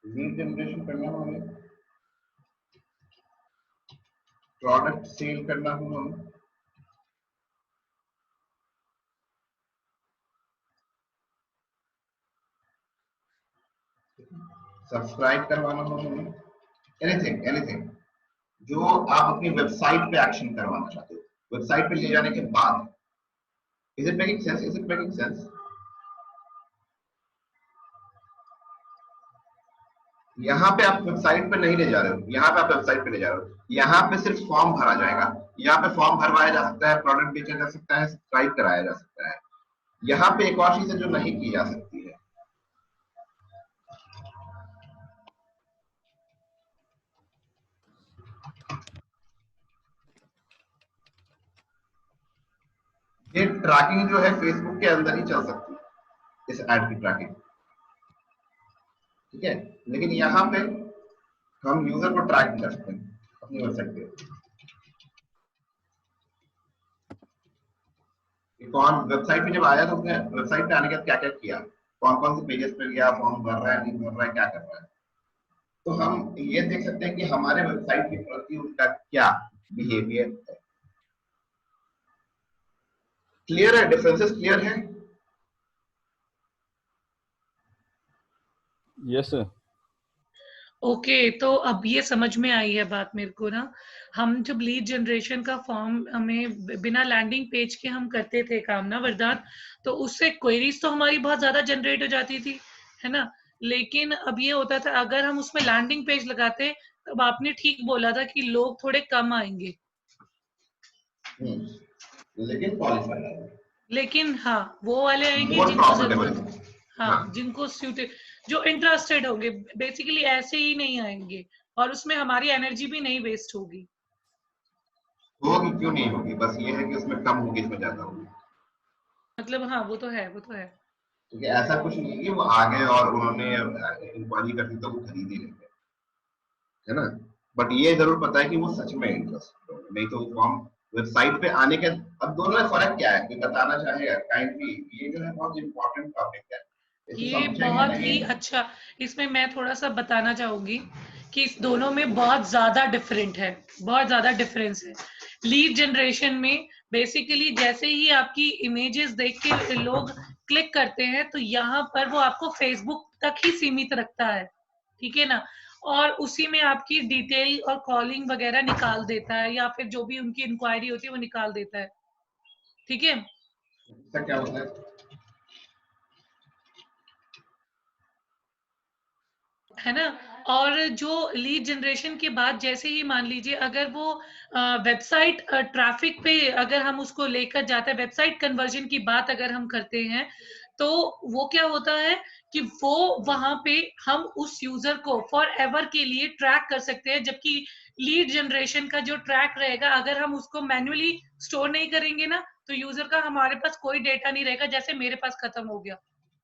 Speaker 3: लीड जनरेशन करना होगा, प्रोडक्ट सेल करना होगा, सब्सक्राइब करवाना होगा, एनीथिंग जो आप अपनी वेबसाइट पे एक्शन करवाना चाहते हो, वेबसाइट पे ले जाने के बाद। Is it making sense? Is it making sense? यहाँ पे आप वेबसाइट पे नहीं ले जा रहे हो, यहाँ पे आप वेबसाइट पे ले जा रहे हो। यहाँ पे सिर्फ फॉर्म भरा जाएगा, यहाँ पे फॉर्म भरवाया जा सकता है, प्रोडक्ट बेचा जा सकता है, सब्सक्राइब कराया जा सकता है। यहाँ पे एक और चीज है जो नहीं की जा सकती है, ये ट्रैकिंग जो है फेसबुक के अंदर ही चल सकती है, इस ऐड की ट्रैकिंग। ठीक है, लेकिन यहाँ पे हम यूजर को ट्रैक कर सकते हैं अपनी वेबसाइट पे। कौन वेबसाइट पे जब आया तो उसने वेबसाइट पे आने के बाद क्या क्या किया, कौन कौन से पेजेस पे गया, फॉर्म भर रहा है नहीं भर रहा है, क्या कर रहा है। तो हम ये देख सकते हैं कि हमारे वेबसाइट के प्रति उसका क्या बिहेवियर है। क्लियर है? डिफरेंसेस क्लियर है?
Speaker 1: Yes sir.
Speaker 2: ओके तो अब ये समझ में आई है बात मेरे को ना। हम जब लीड जनरेशन का फॉर्म हमें बिना लैंडिंग पेज के हम करते थे काम ना वरदान, तो उससे क्वेरीज तो हमारी बहुत ज्यादा जनरेट हो जाती थी, है ना। लेकिन अब ये होता था अगर हम उसमें लैंडिंग पेज लगाते, तब आपने ठीक बोला था कि लोग थोड़े कम आएंगे,
Speaker 3: लेकिन क्वालिफाइड है,
Speaker 2: लेकिन हाँ वो वाले आएंगे
Speaker 3: बहुत
Speaker 2: जिनको
Speaker 3: प्रॉफिटेबल।
Speaker 2: जरूरत, हाँ जिनको सूटेड, जो इंटरेस्टेड होंगे। बेसिकली ऐसे ही नहीं आएंगे और उसमें हमारी एनर्जी भी नहीं वेस्ट होगी।
Speaker 3: होगी क्यों नहीं होगी, बस ये है कि उसमें कम होगी इसमें ज्यादा होगी।
Speaker 2: मतलब हाँ वो तो है, वो तो है।
Speaker 3: क्योंकि ऐसा कुछ नहीं है कि वो आ गए और उन्होंने इंक्वायरी कर दी तो वो खरीद ही लेंगे, है ना। बट ये जरूर पता है कि वो सच में इंटरेस्ट होगा। नहीं तो फॉर्म वेबसाइट पे आने के, अब दोनों में फर्क क्या है, कोई बताना चाहेगा काइंडली? ये जो है बहुत इंपॉर्टेंट टॉपिक है, इसे
Speaker 2: ये
Speaker 3: समझेंगे
Speaker 2: बहुत
Speaker 3: नहीं।
Speaker 2: ही अच्छा, इसमें मैं थोड़ा सा बताना चाहूंगी कि इस दोनों में बहुत ज्यादा डिफरेंट है, बहुत ज्यादा डिफरेंस है। लीड जनरेशन में बेसिकली जैसे ही आपकी इमेजेस देख के लोग क्लिक करते हैं तो यहाँ पर वो आपको फेसबुक तक ही सीमित रखता है, ठीक है ना, और उसी में आपकी डिटेल और कॉलिंग वगैरह निकाल देता है, या फिर जो भी उनकी इंक्वायरी होती है वो निकाल देता है, ठीक है।
Speaker 3: इसका क्या होता है?
Speaker 2: है ना। और जो लीड जनरेशन के बाद जैसे ही मान लीजिए अगर वो वेबसाइट ट्रैफिक पे अगर हम उसको लेकर जाते हैं, वेबसाइट कन्वर्जन की बात अगर हम करते हैं, तो वो क्या होता है कि वो वहां पे हम उस यूजर को फॉर एवर के लिए ट्रैक कर सकते हैं, जबकि लीड जनरेशन का जो ट्रैक रहेगा अगर हम उसको मैन्युअली स्टोर नहीं करेंगे ना, तो यूजर का हमारे पास कोई डेटा नहीं रहेगा, जैसे मेरे पास खत्म हो गया,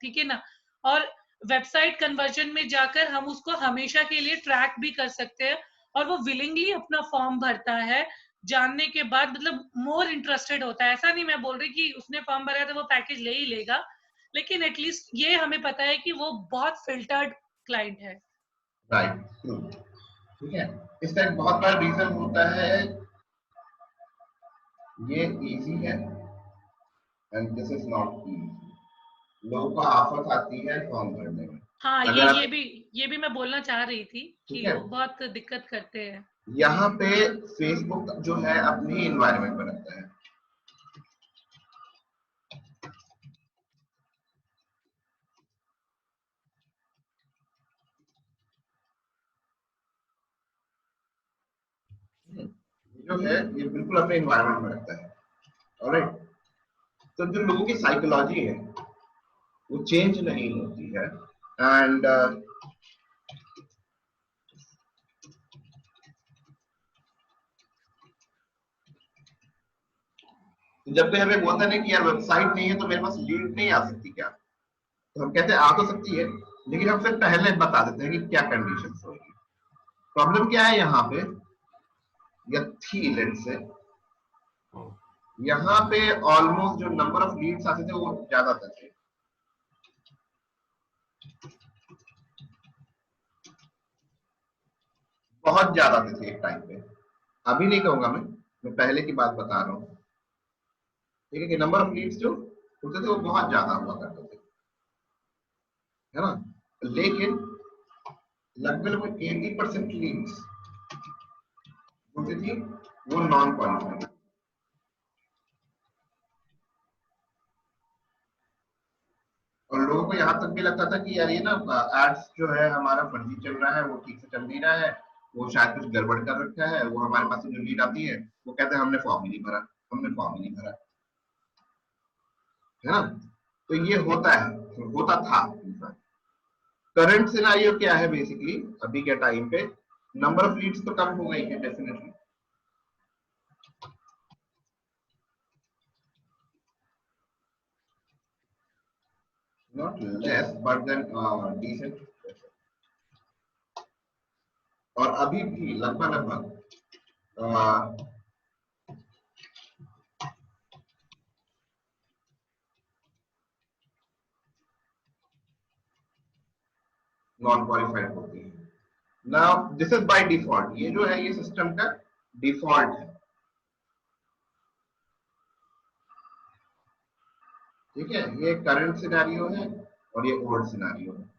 Speaker 2: ठीक है ना। और वेबसाइट कन्वर्जन में जाकर हम उसको हमेशा के लिए ट्रैक भी कर सकते हैं, और वो विलिंगली अपना फॉर्म भरता है जानने के बाद, मतलब मोर इंटरेस्टेड होता है। ऐसा नहीं मैं बोल रही कि उसने फॉर्म भरा है तो वो पैकेज ले ही लेगा, लेकिन एटलीस्ट ये हमें पता है कि वो बहुत फिल्टर्ड क्लाइंट है।
Speaker 3: राइट, ठीक है। इसका एक बहुत बड़ा रीजन होता है, ये इजी है and this is not easy. लोगों को आफत आती है फॉर्म भरने में।
Speaker 2: हाँ,
Speaker 3: अगर आप,
Speaker 2: ये भी मैं बोलना चाह रही थी
Speaker 3: ठीक
Speaker 2: कि
Speaker 3: है,
Speaker 2: वो बहुत दिक्कत करते हैं।
Speaker 3: यहाँ पे फेसबुक जो है अपनी इन्वायरमेंट बनाता है। जो है ये बिल्कुल अपने इन्वायरमेंट में रहता है, ऑलराइट। तो जो लोगों की साइकोलॉजी है वो चेंज नहीं होती है, एंड जब भी हमें बोलते हैं कि यार वेबसाइट नहीं है तो मेरे पास लीड नहीं आ सकती क्या, तो हम कहते हैं आ तो सकती है, लेकिन हम फिर पहले बता देते हैं कि क्या कंडीशंस होगी। प्रॉब्लम क्या है यहाँ पे, या थी लेट से, यहाँ पे ऑलमोस्ट जो नंबर ऑफ लीड्स आते थे वो ज्यादातर थे। बहुत ज्यादा थे एक टाइम पे, अभी नहीं कहूंगा मैं पहले की बात बता रहा हूँ, ठीक है, कि नंबर ऑफ लीड्स जो होते थे वो बहुत ज्यादा हुआ करते थे, है ना। लेकिन लगभग 80% लीड्स होती थी वो नॉन क्वालिफाइड, और लोगों को यहाँ तक भी लगता था कि यार ये ना एड्स जो है हमारा फर्जी चल रहा है, वो ठीक से चल नहीं रहा है, वो शायद कुछ गड़बड़ कर रखा है, वो हमारे पास से जो लीड आती है वो कहते हैं हमने फॉर्म ही नहीं भरा, हमने फॉर्म ही नहीं भरा, है ना। तो ये होता है, होता था। करंट सिनेरियो क्या है बेसिकली, अभी के टाइम पे नंबर ऑफ लीड्स तो कम हो गई है definitely, not less but then decent, और अभी भी लगभग लगभग नॉन क्वालिफाइड होती है। Now this is by default, ये जो है ये सिस्टम का डिफॉल्ट है, ठीक है। ये करंट सिनेरियो है और ये ओल्ड सिनेरियो है।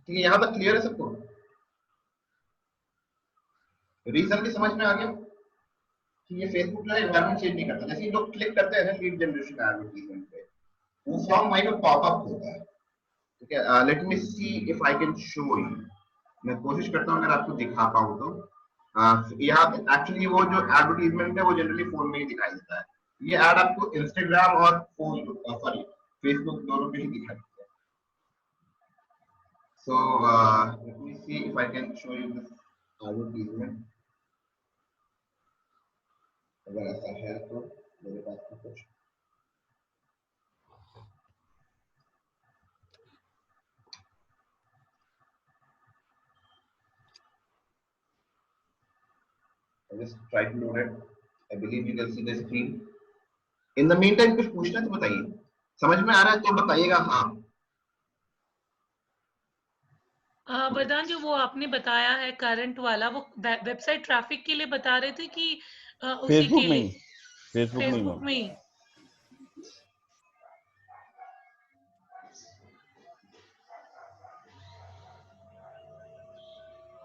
Speaker 3: ठीक है, यहां तक क्लियर है सबको? रीजन भी समझ में आ गया कि ये फेसबुक जो है एनवायरनमेंट चेंज नहीं करता। जैसे ही लोग क्लिक करते हैं लीड जनरेशन एडवर्टाइजमेंट पे, वो फॉर्म वहीं पे पॉपअप होता है, ठीक है। Let me see if I can show you, मैं कोशिश करता हूँ अगर आपको दिखा पाऊँ तो। यहाँ पे एक्चुअली वो जो एडवर्टाइजमेंट है वो जनरली फोन में ही दिखाई देता है, ये ऐड आपको इंस्टाग्राम और फोन सॉरी फेसबुक दोनों पे ही दिखाई देता है। So let me see if I can show you this advertisement, अगर ऐसा है तो मेरे पास तो कुछ just try to load it. I believe you can see the screen. In the meantime कुछ पूछना है तो बताइए, समझ में आ रहा है तो बताइएगा हाँ।
Speaker 2: वरदान, जो वो आपने बताया है करंट वाला, वो वेबसाइट ट्रैफिक के लिए बता रहे थे कि उसी
Speaker 1: फेसबुक
Speaker 2: के
Speaker 1: में
Speaker 2: लिए?
Speaker 1: ही, फेसबुक में ही
Speaker 2: फेसबुक
Speaker 1: मैम।
Speaker 2: में ही।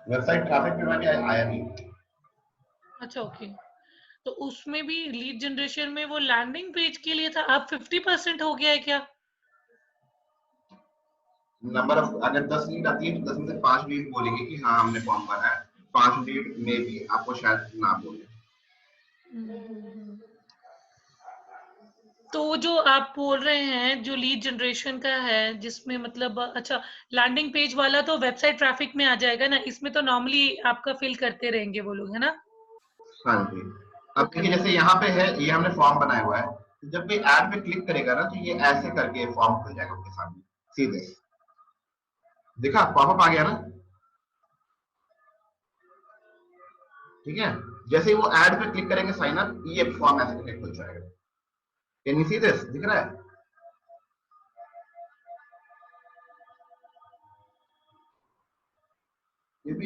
Speaker 3: वेबसाइट ट्रैफिक में मैंने आया नहीं।
Speaker 2: अच्छा, ओके। तो उसमें भी लीड जनरेशन में वो लैंडिंग पेज के लिए था, अब 50% हो गया है क्या?
Speaker 3: नंबर ऑफ, अगर 10 लीड आती है तो 10 में से 5 लीड बोलेंगे कि हाँ हमने फॉर्म भरा है, 5 लीड में भी आपको शायद ना बोले।
Speaker 2: तो जो आप बोल रहे हैं जो लीड जनरेशन का है, जिसमें मतलब अच्छा लैंडिंग पेज वाला तो वेबसाइट ट्रैफिक में आ जाएगा ना, इसमें तो नॉर्मली आपका फिल करते रहेंगे वो लोग, है ना?
Speaker 3: हाँ जी। अब देखिए जैसे यहाँ पे है, ये हमने फॉर्म बनाया हुआ है, जब भी ऐड पे क्लिक करेगा ना तो ये ऐसे करके फॉर्म खुल जाएगा आपके सामने सीधे। देखा पॉपअप आ गया ना, ठीक है। जैसे ही वो ऐड पे क्लिक करेंगे साइन अप, ये फॉर्म ऐसे करके खुल जाएगा। Can you see this? दिख रहा है?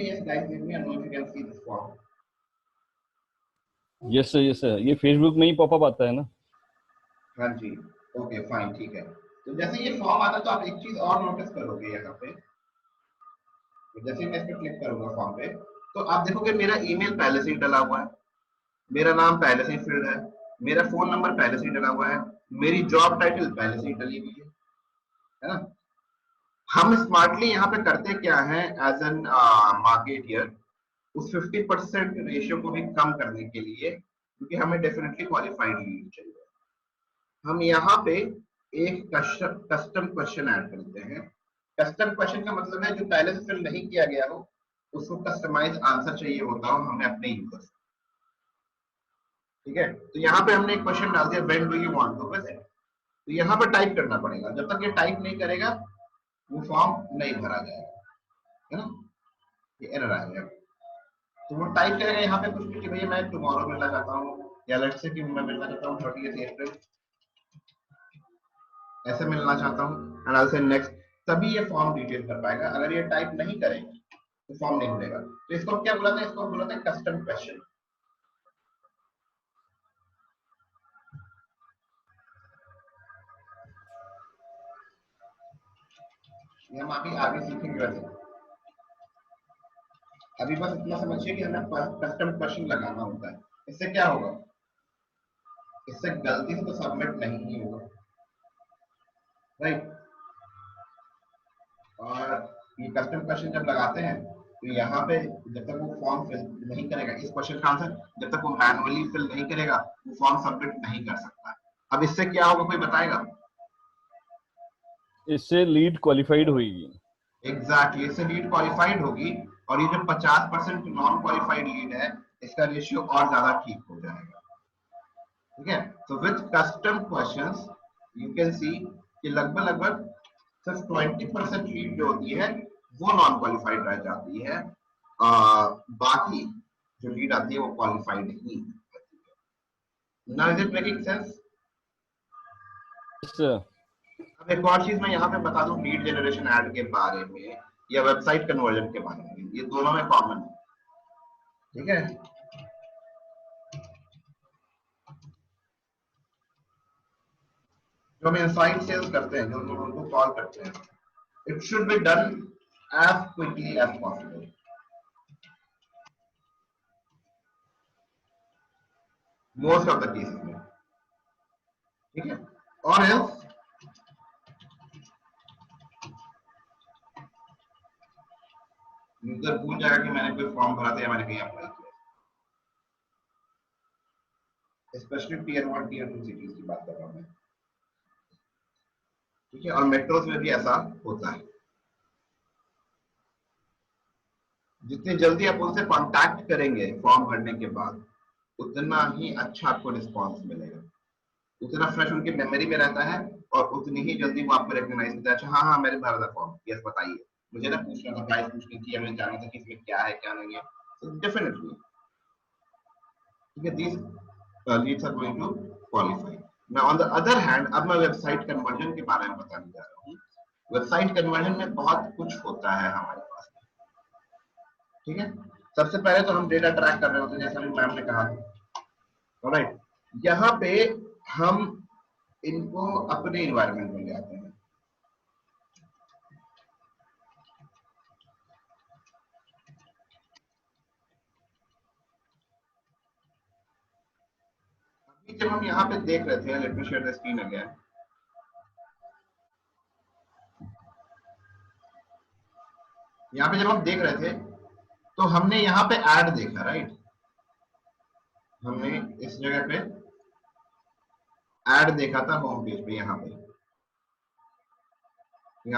Speaker 3: yes guys, let me know if you can see this form.
Speaker 1: Yes sir, yes sir, ये फेसबुक में ही पॉपअप आता है ना?
Speaker 3: हाँ जी, ओके फाइन, ठीक है। तो जैसे ये फॉर्म आता है तो आप एक चीज और नोटिस करोगे यहाँ पे, जैसे मैं इस पे क्लिक करूंगा फॉर्म पे, तो आप देखोगे मेरा ईमेल पहले से ही डला हुआ है, मेरा नाम पहले से ही फिल्ड है, मेरा फोन नंबर पहले से ही डला हुआ है, मेरी जॉब टाइटल पहले से ही डली हुई है ना। हम स्मार्टली यहाँ पे करते क्या है एज एन मार्केटियर, उस 50% रेशियो को भी कम करने के लिए, क्योंकि हमें डेफिनेटली क्वालिफाइड लीड चाहिए, हम यहाँ पे एक कस्टम क्वेश्चन ऐड करते हैं। कस्टम क्वेश्चन का मतलब है जो पहले से फिल नहीं किया गया हो उसको कस्टमाइज आंसर चाहिए होता हो हमें अपने यूजर से, ठीक है। तो यहाँ पे हमने एक क्वेश्चन डाल दिया, when do you want to visit, तो यहाँ पर टाइप करना पड़ेगा, जब तक ये टाइप नहीं करेगा वो फॉर्म नहीं भरा जाएगा, है ना, ये एरर आएगा। तो वो टाइप करेगा यहाँ पे कुछ भी कि भैया मैं टुमारो मिलना चाहता हूँ, या लेट्स से कि मैं मिलना चाहता हूँ 30 अप्रैल, ऐसे मिलना चाहता हूँ, एंड आई से नेक्स्ट, तभी ये फॉर्म डिटेल कर पाएगा। अगर ये टाइप नहीं करेगा तो फॉर्म नहीं मिलेगा। तो इसको क्या बुलाते हैं? इसको बुलाते हैं कस्टम क्वेश्चन। हम अभी आगे सीखेंगे वैसे, अभी बस इतना समझिए कि हमें कस्टम क्वेश्चन लगाना होता है। इससे क्या होगा, इससे गलती से तो सबमिट नहीं होगा, राइट। और ये कस्टम क्वेश्चन जब लगाते हैं तो यहाँ पे जब तक वो फॉर्म फिल नहीं करेगा, इस क्वेश्चन का आंसर जब तक वो मैनुअली फिल नहीं करेगा वो फॉर्म सबमिट नहीं कर सकता। अब इससे क्या होगा, कोई बताएगा?
Speaker 1: इससे लीड क्वालिफाइड होगी।
Speaker 3: एग्जैक्टली, इससे लीड क्वालिफाइड होगी, और ये जो 50% नॉन क्वालिफाइड लीड है इसका रेशियो और ज्यादा ठीक हो जाएगा, ठीक है। तो with custom questions you can सी कि लगभग सिर्फ 20% लीड जो होती है वो नॉन क्वालिफाइड रह जाती है, बाकी जो लीड आती है वो क्वालिफाइड ही होती है। Now is it making sense? अब एक और चीज मैं यहाँ पे बता दूं लीड जनरेशन ऐड के बारे में या वेबसाइट कन्वर्जन के बारे में, ये दोनों में कॉमन है, ठीक है। जो हम इनसाइड सेल्स करते हैं, जो लोगों को कॉल करते हैं, it should be done as quickly as possible. Most of the cases में, ठीक है। और एल्स यूजर भूल जाएगा कि मैंने कोई फॉर्म भरा था या मैंने कहीं अप्लाई किया, स्पेशली टीयर 1 टीयर 2 सिटीज की बात कर रहा हूं मैं, ठीक है। और मेट्रोस में भी ऐसा होता है। जितनी जल्दी आप उनसे कांटेक्ट करेंगे फॉर्म भरने के बाद, उतना ही अच्छा आपको रिस्पांस मिलेगा, उतना फ्रेश उनकी मेमोरी में रहता है, और उतनी ही जल्दी वो आपको रिकॉग्नाइज करता है। अच्छा हाँ मैंने भरा था फॉर्म, यस बताइए, मुझे ना पूछना था, प्राइस पूछनी थी, हमें जानना था कि इसमें क्या है क्या नहीं है, तो डेफिनेटली ठीक है, these leads are going to qualify. Now on the other hand, अब मैं वेबसाइट कन्वर्जन के बारे में बताने जा रहा हूँ। वेबसाइट कन्वर्जन में बहुत कुछ होता है हमारे पास, ठीक है। सबसे पहले तो हम डेटा ट्रैक कर रहे होते हैं, जैसा मैम ने कहा, ऑलराइट। यहाँ पे हम इनको अपने इन्वायरमेंट में ले आते हैं। अभी जब हम यहाँ पे देख रहे थे, let me share the screen again. यहाँ पे जब हम देख रहे थे तो हमने यहाँ पे ऐड देखा, राइट। हमने इस जगह पे ऐड देखा था होम पेज पे, यहाँ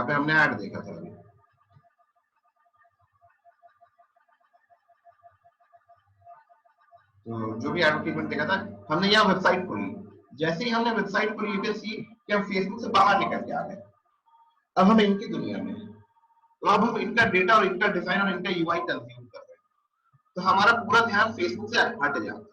Speaker 3: पे हमने ऐड देखा था अभी। तो जो भी एडवर्टाइजमेंट देखा था हमने, यहाँ वेबसाइट खोली। जैसे ही हमने वेबसाइट खोली, यू कैन सी कि हम फेसबुक से बाहर निकल के आ गए। अब हम इनकी दुनिया में, तो अब हम इनका डेटा और इनका डिजाइन और इनका यूआई कंज्यूम कर रहे हैं। तो हमारा पूरा ध्यान फेसबुक से हट जाता है,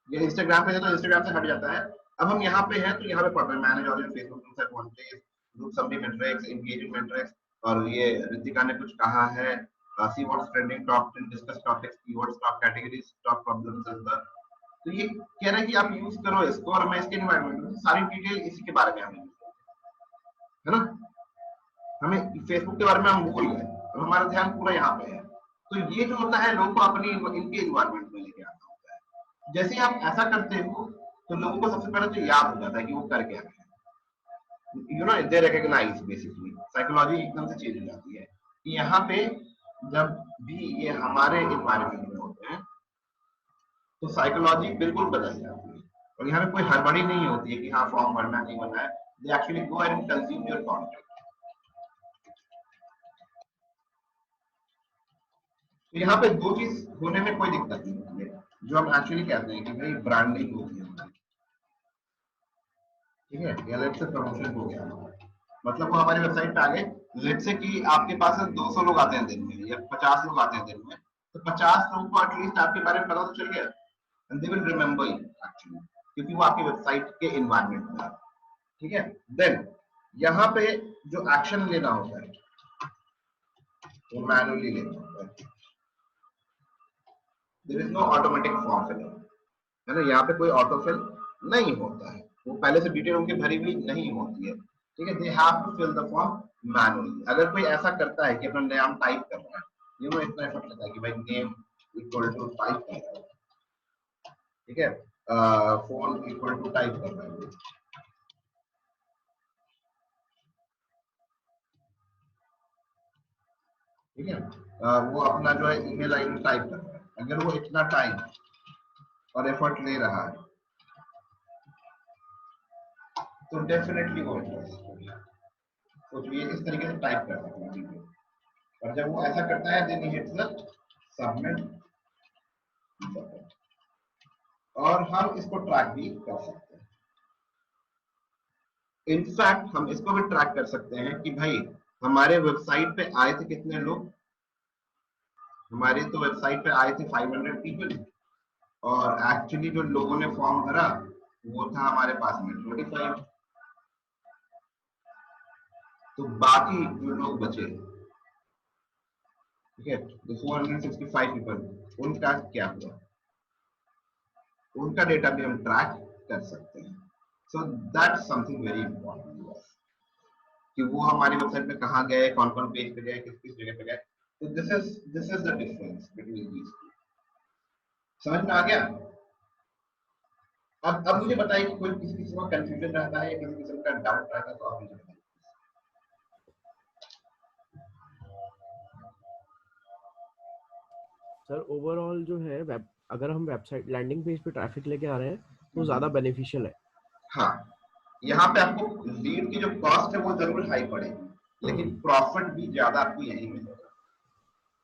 Speaker 3: या इंस्टाग्राम पे है तो इंस्टाग्राम से हट जाता है। अब हम यहाँ पे हैं तो यहाँ पे पढ़ रहे हैं manage audience, Facebook groups eight one place, group summary matrix, engagement matrix. और ये रितिका ने कुछ कहा है, see what's trending, top 10 discuss topics, keywords, top categories, top problems in the. तो ये कह रहा है कि आप यूज करो इसको, और मैं इसके एनवायरनमेंट में सारी डिटेल इसी के बारे में हमें है ना। हमें फेसबुक के बारे में हम भूल गए और हमारा ध्यान पूरा यहाँ पे है। तो ये जो होता है, लोगों को अपनी इनके एनवायरनमेंट में लेके आना होता है। जैसे आप ऐसा करते हो तो लोगों को सबसे पहले तो याद हो जाता है कि वो कर क्या रहे हैं, you know, they recognise. Basically psychology एकदम से चेंज हो जाती है कि यहाँ पे जब भी ये हमारे एनवायरनमेंट में होते हैं तो साइकोलॉजी बिल्कुल बदल जाती है। और यहाँ पे कोई हड़बड़ी नहीं होती है कि हाँ फॉर्म भरना नहीं भरना है, they actually go and consume your content. तो यहाँ पे दो चीज होने में कोई दिक्कत नहीं होती है, जो हम एक्चुअली कहते हैं कि भाई ब्रांडिंग होती है हमारी, ठीक है, या लेट्स से प्रमोशन हो गया, मतलब वो हमारी वेबसाइट पे आ गए। लेट्स से कि आपके पास 200 लोग आते हैं दिन में या 50 लोग आते हैं दिन में, तो 50 लोगों को एटलीस्ट आपके बारे में पता तो चल गया, and they will remember you actually, क्योंकि वो आपकी वेबसाइट के एनवायरनमेंट में है, ठीक है। देन यहाँ पे जो एक्शन लेना होता है वो मैनुअली लेना होता है। There is no automatic form filler, है ना। यहाँ पे कोई ऑटोफिल नहीं होता है, वो पहले से डिटेल उनकी भरी हुई नहीं होती है, ठीक है। They have to fill the form manually. अगर कोई ऐसा करता है कि अपना नाम टाइप कर रहा है, यू नो, इतना एफर्ट लगता है कि भाई नेम इक्वल टू टाइप कर रहा है, ठीक है, फोन इक्वल टू टाइप कर रहा है, ठीक है, वो अपना जो है ईमेल आईडी टाइप कर रहा है। अगर वो इतना टाइम और एफर्ट ले रहा है तो डेफिनेटली वो इंटरेस्टेड है। तो ये इस तरीके से टाइप कर सकते हैं, और जब वो ऐसा करता है then he hits the submit, और हम इसको ट्रैक भी कर सकते हैं। इनफैक्ट हम इसको भी ट्रैक कर सकते हैं कि भाई हमारे वेबसाइट पे आए थे कितने लोग। हमारे तो वेबसाइट पे आए थे 500 पीपल, और एक्चुअली जो लोगों ने फॉर्म भरा वो था हमारे पास में 25। तो बाकी जो लोग बचे, ठीक है, तो 465 पीपल, उनका क्या हुआ, उनका डेटा भी हम ट्रैक कर सकते हैं। So that's something very important कि वो हमारी वेबसाइट पे कहाँ गए, कौन कौन पेज पे गए, किस किस जगह पे गए। तो this is the difference between these two. समझ में आ गया? अब मुझे बताइए कि कोई किसी किसी को कंफ्यूजन रहता है या किसी किस्म का डाउट रहता है तो आप मुझे बताइए।
Speaker 6: सर ओवरऑल जो है वेब, अगर हम वेबसाइट लैंडिंग पेज पे ट्रैफिक लेके आ रहे हैं तो ज्यादा बेनिफिशियल है।
Speaker 3: हाँ, यहाँ पे आपको लीड की जो कॉस्ट है वो जरूर हाई पड़ेगी, लेकिन प्रॉफिट भी ज्यादा आपको यही मिलेगा।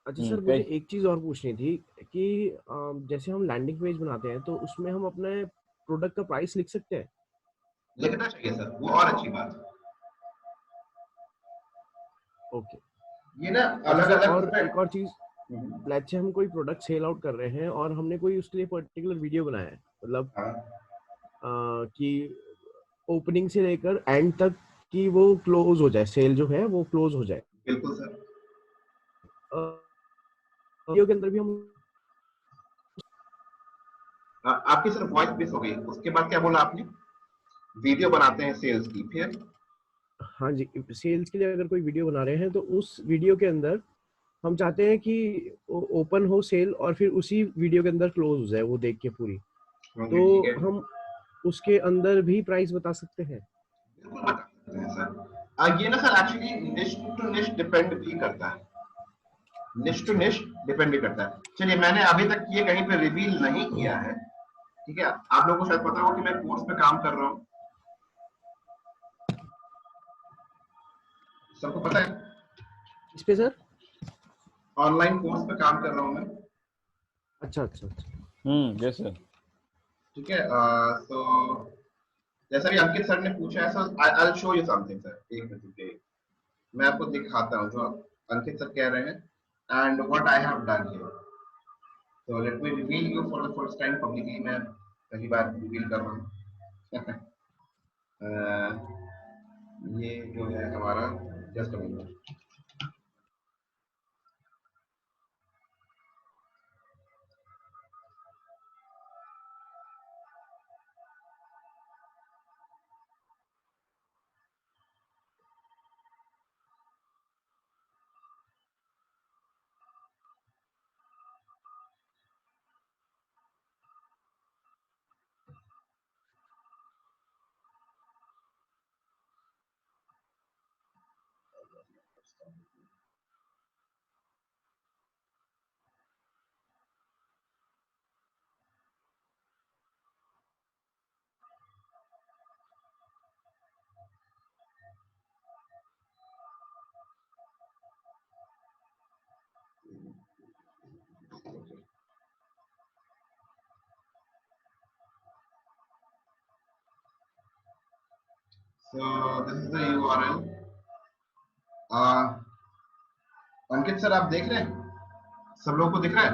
Speaker 6: अच्छा सर, मुझे एक चीज और पूछनी थी कि जैसे हम लैंडिंग पेज बनाते हैं तो उसमें हम अपने प्रोडक्ट का प्राइस लिख सकते हैं?
Speaker 3: लिखना चाहिए सर, वो और अच्छी बात है।
Speaker 6: ओके,
Speaker 3: ये ना अलग अलग
Speaker 6: और एक और चीज, लेट्स से हम कोई प्रोडक्ट सेल आउट कर रहे हैं और हमने कोई उसके लिए पर्टिकुलर वीडियो बनाया है, मतलब
Speaker 3: हाँ
Speaker 6: कि ओपनिंग से लेकर एंड तक कि वो क्लोज हो जाए, सेल जो है वो क्लोज हो जाए।
Speaker 3: बिल्कुल सर।
Speaker 6: वीडियो के अंदर भी हम
Speaker 3: आपकी सिर्फ वॉइस मिस हो गई, उसके बाद क्या बोला आपने? वीडियो बनाते हैं सेल्स की, फिर?
Speaker 6: हाँ जी, सेल्स के लिए अगर कोई वीडियो बना रहे हैं तो उस वीडियो के अंदर हम चाहते हैं कि ओपन हो सेल और फिर उसी वीडियो के अंदर क्लोज हो जाए वो देख के पूरी, तो
Speaker 3: ठीक है,
Speaker 6: हम उसके अंदर भी प्राइस बता सकते हैं।
Speaker 3: बिल्कुल बता सकते हैं सर। ये ना सर एक्चुअली निश टू निश डिपेंड भी करता है, निश टू निश डिपेंड भी करता है। चलिए, मैंने अभी तक ये कहीं पे रिवील नहीं किया है, ठीक है? आप लोगों को शायद पता हो कि मैं कोर्स पे काम कर रहा हूँ, सबको पता है?
Speaker 6: इस पे सर
Speaker 3: ऑनलाइन कोर्स पे काम कर रहा हूँ मैं।
Speaker 6: अच्छा अच्छा अच्छा।
Speaker 1: Yes sir.
Speaker 3: ठीक है, तो जैसा भी अंकित सर ने पूछा है, sir I will show you something sir. एक मिनट रुकिए, मैं आपको दिखाता हूँ जो अंकित सर कह रहे हैं and what I have done here. So let me reveal you for the first time publicly, मैं पहली बार रिवील कर रहा हूँ। ये जो है हमारा, just a minute. So this is the URL. Ankit sir आप देख रहे हैं? सब लोगों को दिख रहा है?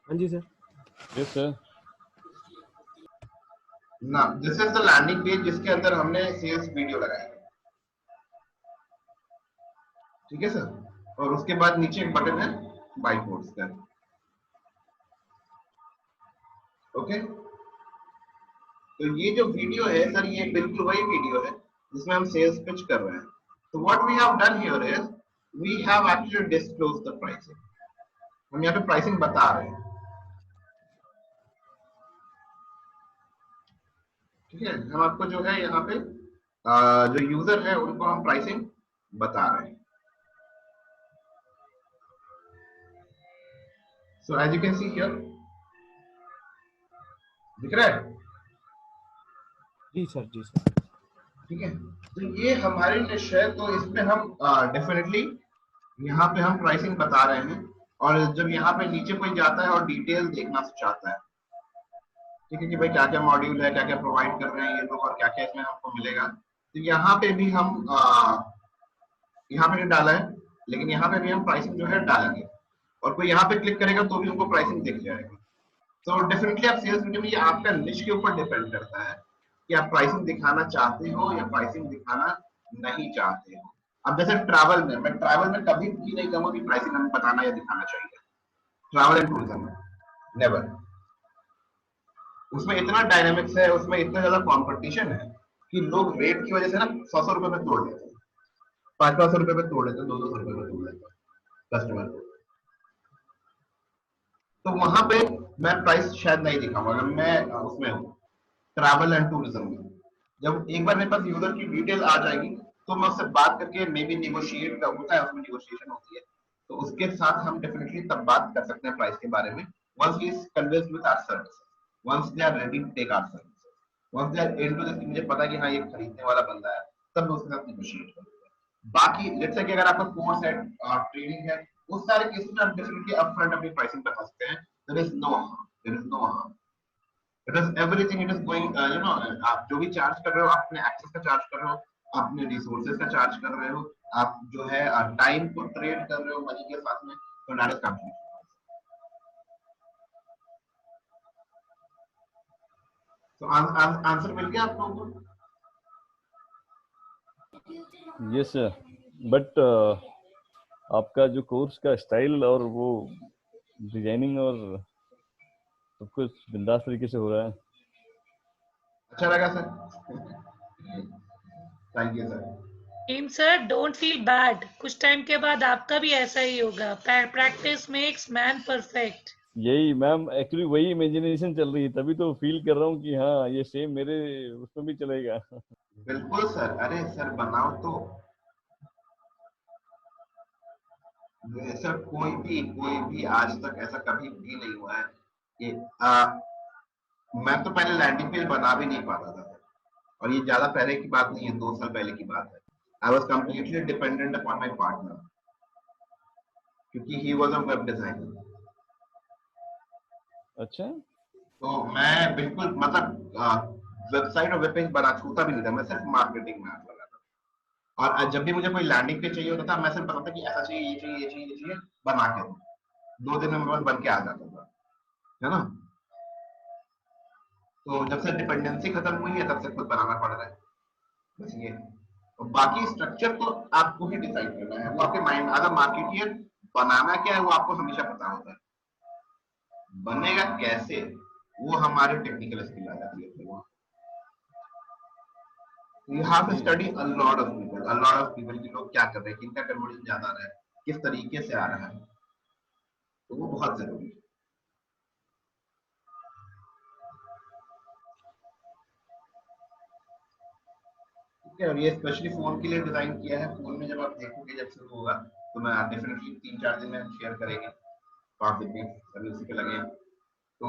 Speaker 6: हाँ जी सर।
Speaker 1: Yes sir.
Speaker 3: ना, this is the landing page जिसके अंदर हमने सेल्स वीडियो लगाया है, ठीक है सर? और उसके बाद नीचे एक बटन है बाय कोर्स का, ओके? तो ये जो वीडियो है सर, ये बिल्कुल वही वीडियो है जिसमें हम सेल्स पिच कर रहे हैं। तो what we have done here is we have actually disclose the pricing. हम यहाँ पे प्राइसिंग बता रहे हैं, ठीक है? हम आपको जो है यहाँ पे जो यूजर है उनको हम प्राइसिंग बता रहे हैं। So as you can see here, दिख रहा है?
Speaker 6: जी सर जी सर।
Speaker 3: ठीक है, तो ये हमारी निश है, तो इसमें हम डेफिनेटली यहाँ पे हम प्राइसिंग बता रहे हैं। और जब यहाँ पे नीचे कोई जाता है और डिटेल देखना चाहता है, ठीक है, कि भाई क्या क्या मॉड्यूल है, क्या क्या प्रोवाइड कर रहे हैं ये लोग और क्या क्या इसमें हमको मिलेगा, तो यहाँ पे भी हम यहाँ पे नहीं डाला है, लेकिन यहाँ पे भी हम प्राइसिंग जो है डालेंगे। और कोई यहाँ पे क्लिक करेगा तो भी उनको प्राइसिंग दिख जाएगा। तो डेफिनेटली आप सेल्स वीडियो में, ये आपका निश के ऊपर डिपेंड करता है कि आप प्राइसिंग दिखाना चाहते हो या प्राइसिंग दिखाना नहीं चाहते हो। अब जैसे ट्रैवल में, मैं ट्रैवल में कभी भी नहीं कहूंगा कि प्राइसिंग हमें बताना या दिखाना चाहिए। ट्रैवल एंड टूरिज्म में नेवर। उसमें इतना डायनामिक्स है, उसमें इतना ज्यादा कंपटीशन है कि लोग रेट की वजह से ना 100 रुपए में तोड़ देते हैं, 500 रुपए में तोड़ देते हैं, 200 रुपए में तोड़ देते हैं कस्टमर को। तो वहां पे मैं प्राइस शायद नहीं दिखाऊंगा अगर मैं उसमें हूँ ट्रैवल एंड टूरिज्म में। जब एक बार मेरे पास यूजर की डिटेल आ जाएगी तो मैं उससे बात करके मे बी निगोशिएट होता है, उसमें निगोशिएशन होती है, तो उसके साथ हम डेफिनेटली तब बात कर सकते हैं प्राइस के बारे में। once he is convinced with our services, once they are ready to take our services, once they are into this, मुझे पता है कि हाँ ये खरीदने वाला बंदा है, तब मैं उसके साथ निगोशिएट करूंगा। बाकी लेट्स से कि अगर आपका कोर्स है, ट्रेनिंग है, उस सारे केसेस में आप डेफिनेटली अपफ्रंट अपनी प्राइसिंग बता सकते हैं। There is no harm, there is no harm, because everything it is going, आप जो भी चार्ज कर रहे हो, आप अपने एक्सेस का चार्ज कर रहे हो, अपने रिसोर्सेज का चार्ज कर रहे हो, आप जो है टाइम को ट्रेड कर रहे हो मनी के साथ में, तो दैट इज कंपनी। तो आंसर मिल गया आप लोगों को?
Speaker 1: यस सर, बट आपका जो कोर्स का स्टाइल और वो डिजाइनिंग और सब कुछ बिंदास तरीके से हो रहा है।
Speaker 3: अच्छा लगा sir, thank you sir.
Speaker 2: Team sir don't feel bad, कुछ टाइम के बाद आपका भी ऐसा ही होगा। Practice makes man perfect.
Speaker 1: यही मैम, एक्चुअली वही इमेजिनेशन चल रही है, तभी तो फील कर रहा हूँ कि हाँ ये सेम मेरे उसमें भी चलेगा।
Speaker 3: बिल्कुल सर, अरे सर बनाओ तो। सर कोई भी आज तक ऐसा कभी भी नहीं हुआ है कि मैं तो पहले लैंडिंग पेज बना भी नहीं पाता था, और ये ज्यादा पहले की बात नहीं है, 2 साल पहले की बात है। I was completely dependent upon my partner, क्योंकि he was a web designer.
Speaker 1: अच्छा,
Speaker 3: तो मैं बिल्कुल मतलब वेबसाइट और वेब पेज बना छूता भी नहीं था, मैं सिर्फ मार्केटिंग में हाथ लगाता था। और जब भी मुझे कोई लैंडिंग पेज चाहिए होता था, मैं सिर्फ बताता कि ऐसा चाहिए, ये चाहिए, ये चाहिए, ये चाहिए, बना के दो। 2 दिन में मेरे पास बन के आ जाता था, है ना। तो जब से डिपेंडेंसी खत्म हुई है, तब से खुद बनाना पड़ रहा है, बस ये। तो बाकी स्ट्रक्चर तो आपको ही डिसाइड करना है, वो आपके माइंड। अगर मार्केटियर बनाना क्या है वो आपको हमेशा पता होता है, बनेगा कैसे वो हमारी टेक्निकल स्किल आ जाती है। You have to study a lot of people कि लोग क्या कर रहे हैं, किनका कन्वर्जन ज्यादा आ रहा है, किस तरीके से आ रहा है, तो वो बहुत जरूरी है। ठीक है, और ये स्पेशली फोन के लिए डिजाइन किया है। फोन में जब आप देखोगे, जब शुरू होगा, तो मैं डेफिनेटली 3-4 दिन में शेयर करेंगे, तो आप देखिए सभी उसी पे लगे हैं। तो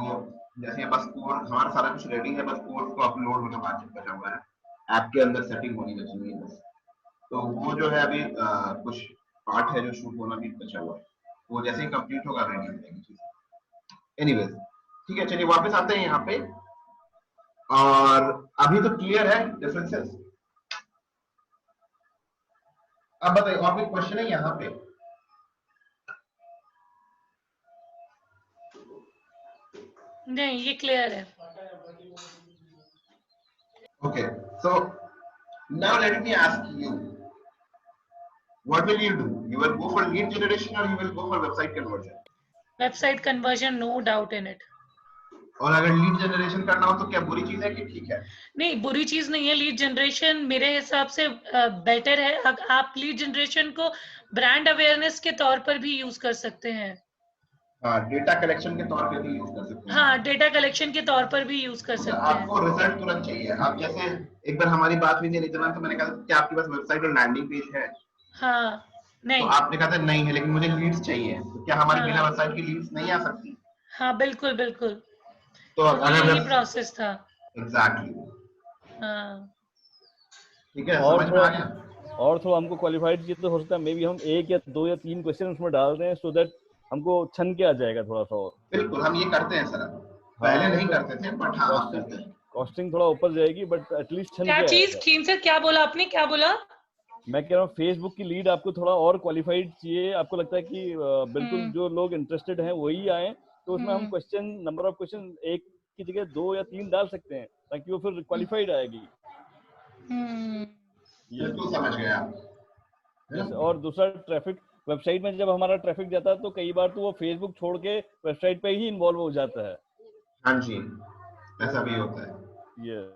Speaker 3: जैसे बस कोड हमारा सारा कुछ रेडी है, बस कोड को अपलोड होना बाकी बचा हुआ है, ऐप के अंदर सेटिंग होनी बची हुई है बस। तो वो जो है अभी कुछ पार्ट है जो शूट होना भी बचा हुआ है, वो जैसे ही कंप्लीट होगा रेडी हो जाएगी चीज। एनीवेज, ठीक है, चलिए वापस आते हैं यहाँ पे। और अभी तो क्लियर है डिफरेंसेस। अब बताइए, और कोई क्वेश्चन है यहाँ पे?
Speaker 2: नहीं, ये क्लियर है।
Speaker 3: Okay, so now let me ask you, what will you do? You will go for lead generation or you will go for website conversion?
Speaker 2: Website conversion, no doubt in it.
Speaker 3: और अगर lead generation करना हो तो क्या बुरी चीज है कि ठीक है?
Speaker 2: नहीं, बुरी चीज नहीं है। लीड जनरेशन मेरे हिसाब से बेटर है। आप लीड जनरेशन को ब्रांड अवेयरनेस के तौर पर भी यूज कर सकते हैं।
Speaker 3: हाँ, डेटा कलेक्शन के तौर पे भी यूज कर सकते हैं।
Speaker 2: हाँ, डेटा कलेक्शन के तौर पर भी यूज कर सकते हैं।
Speaker 3: आपको रिजल्ट तुरंत चाहिए। आप जैसे एक बार हमारी बात हुई थी रितना, तो मैंने कहा क्या आपके पास वेबसाइट और लैंडिंग पेज है?
Speaker 2: हाँ, नहीं।
Speaker 3: तो आपने कहा था नहीं है, लेकिन मुझे लीड्स चाहिए। तो क्या हमारी बिना वेबसाइट की लीड्स नहीं आ सकती?
Speaker 2: हाँ, बिल्कुल बिल्कुल।
Speaker 3: तो अगर
Speaker 2: यही प्रोसेस था।
Speaker 3: एग्जैक्टली।
Speaker 2: हाँ,
Speaker 3: ठीक है, समझ में आ गया?
Speaker 1: और थोड़ा हमको क्वालिफाइड चाहिए तो हो सकता है मे बी हम 1 या 2 या 3 क्वेश्चन उसमें डाल दें, सो दैट हमको छन के आ जाएगा थोड़ा सा। और
Speaker 3: बिल्कुल हम ये करते हैं सर, पहले नहीं करते थे, बट हाँ आप करते हैं।
Speaker 1: कॉस्टिंग थोड़ा ऊपर जाएगी, बट एटलीस्ट छन
Speaker 2: क्या
Speaker 1: के
Speaker 2: चीज?
Speaker 1: आएगा।
Speaker 2: टीम सर क्या बोला आपने, क्या बोला?
Speaker 1: मैं कह रहा हूँ फेसबुक की लीड आपको थोड़ा और क्वालिफाइड चाहिए। आपको लगता है कि बिल्कुल जो लोग इंटरेस्टेड हैं वही आए, तो उसमें हम क्वेश्चन, नंबर ऑफ क्वेश्चन 1 की जगह 2 या 3 डाल सकते हैं, ताकि वो फिर क्वालिफाइड आएगी।
Speaker 3: बिल्कुल समझ गया।
Speaker 1: और दूसरा, ट्रैफिक वेबसाइट में जब हमारा ट्रैफिक जाता है तो कई बार तो वो फेसबुक छोड़ के वेबसाइट पे ही इन्वॉल्व हो जाता है।
Speaker 3: हाँ जी, ऐसा भी होता है।
Speaker 1: ये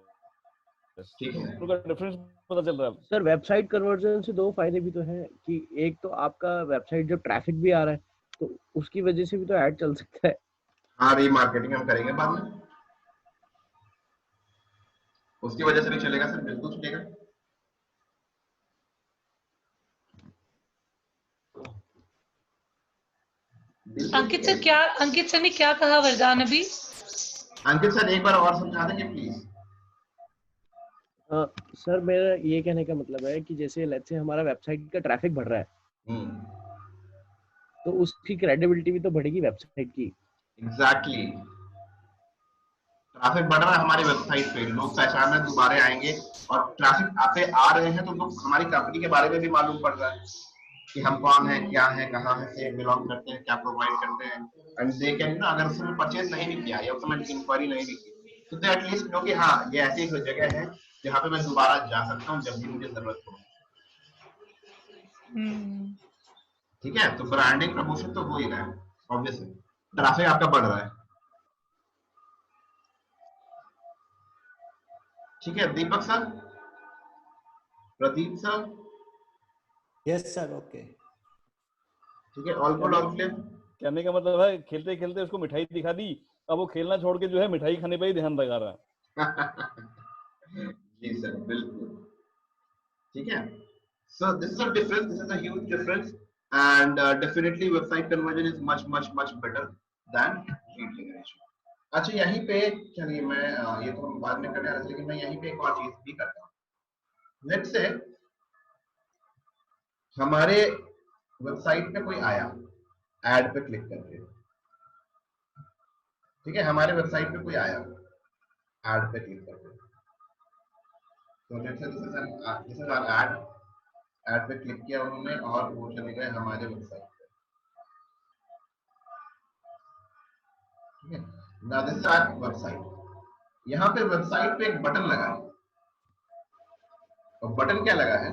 Speaker 3: ठीक है,
Speaker 1: तो का डिफरेंस पता चल रहा है
Speaker 6: सर वेबसाइट कन्वर्जन से 2 फायदे भी तो हैं कि एक तो आपका वेबसाइट जब ट्रैफिक भी आ रहा है तो उसकी वजह से भी तो ऐड चल सकता है।
Speaker 3: हाँ, रीमार्केटिंग हम करेंगे बाद में, उसकी वजह से भी चलेगा सर, बिल्कुल चलेगा।
Speaker 2: अंकित सर ने क्या कहा वरदान अभी?
Speaker 3: अंकित सर एक बार और समझा देंगे प्लीज?
Speaker 6: सर मेरा ये कहने का मतलब है कि जैसे लेट्स से हमारा वेबसाइट का ट्रैफिक बढ़ रहा है, तो उसकी क्रेडिबिलिटी भी तो बढ़ेगी वेबसाइट की।
Speaker 3: एग्जैक्टली। ट्रैफिक बढ़ रहा है हमारी वेबसाइट पे, लोग पहचान रहे दोबारा आएंगे, और ट्रैफिक आते आ रहे हैं तो उनको हमारी कंपनी के बारे में भी मालूम पड़ रहा है कि हम कौन है, क्या है, कहाँ से बिलोंग करते हैं, क्या प्रोवाइड करते हैं। एंड दे कैन ना, अगर उसने परचेज नहीं भी किया या उसने इंक्वायरी नहीं भी की तो दे एटलीस्ट नो कि हाँ ये ऐसी कोई जगह है जहाँ पे मैं दोबारा जा सकता हूँ जब भी मुझे जरूरत हो। ठीक है, तो ब्रांडिंग प्रमोशन तो हो ही रहा है, ऑब्वियसली ट्रैफिक आपका बढ़ रहा है। ठीक है Deepak sir, Pradeep sir.
Speaker 7: Yes sir, okay.
Speaker 3: ठीक है, ऑल गुड, ऑल क्लियर।
Speaker 1: कहने का मतलब है खेलते खेलते उसको मिठाई दिखा दी, अब वो खेलना छोड़ के जो है मिठाई खाने पे ही ध्यान लगा रहा है।
Speaker 3: जी सर, बिल्कुल। ठीक है, so this is a difference, this is a huge difference, and definitely website conversion is much better than lead generation. अच्छा यहीं पे चलिए मैं ये तो हम बाद में करने आ रहे थे, लेकिन मैं यहीं पे एक और चीज भी करता हूँ। लेट्स से हमारे वेबसाइट पे कोई आया एड पे क्लिक करके, ठीक है, हमारे वेबसाइट पे कोई आया एड पे क्लिक करके, तो let's say this is our ad पे क्लिक किया उन्होंने और वो चले गए हमारे वेबसाइट पे। ठीक है, now this is our website. यहाँ पे वेबसाइट पे एक बटन लगा है, और बटन क्या लगा है,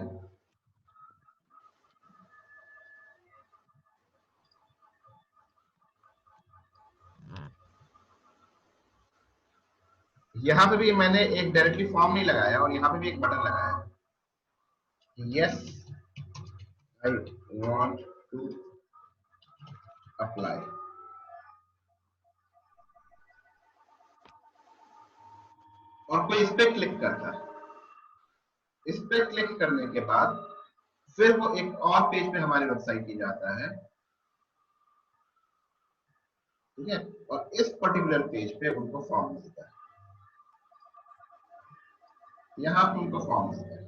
Speaker 3: यहाँ पे भी मैंने एक डायरेक्टली फॉर्म नहीं लगाया और यहाँ पे भी एक बटन लगाया है, yes I want to apply. और कोई इस पे क्लिक करता है, इस पे क्लिक करने के बाद फिर वो एक और पेज पे हमारी वेबसाइट की जाता है। ठीक है, और इस पर्टिकुलर पेज पे उनको फॉर्म मिलता है, यहाँ पे उनको फॉर्म मिलता है,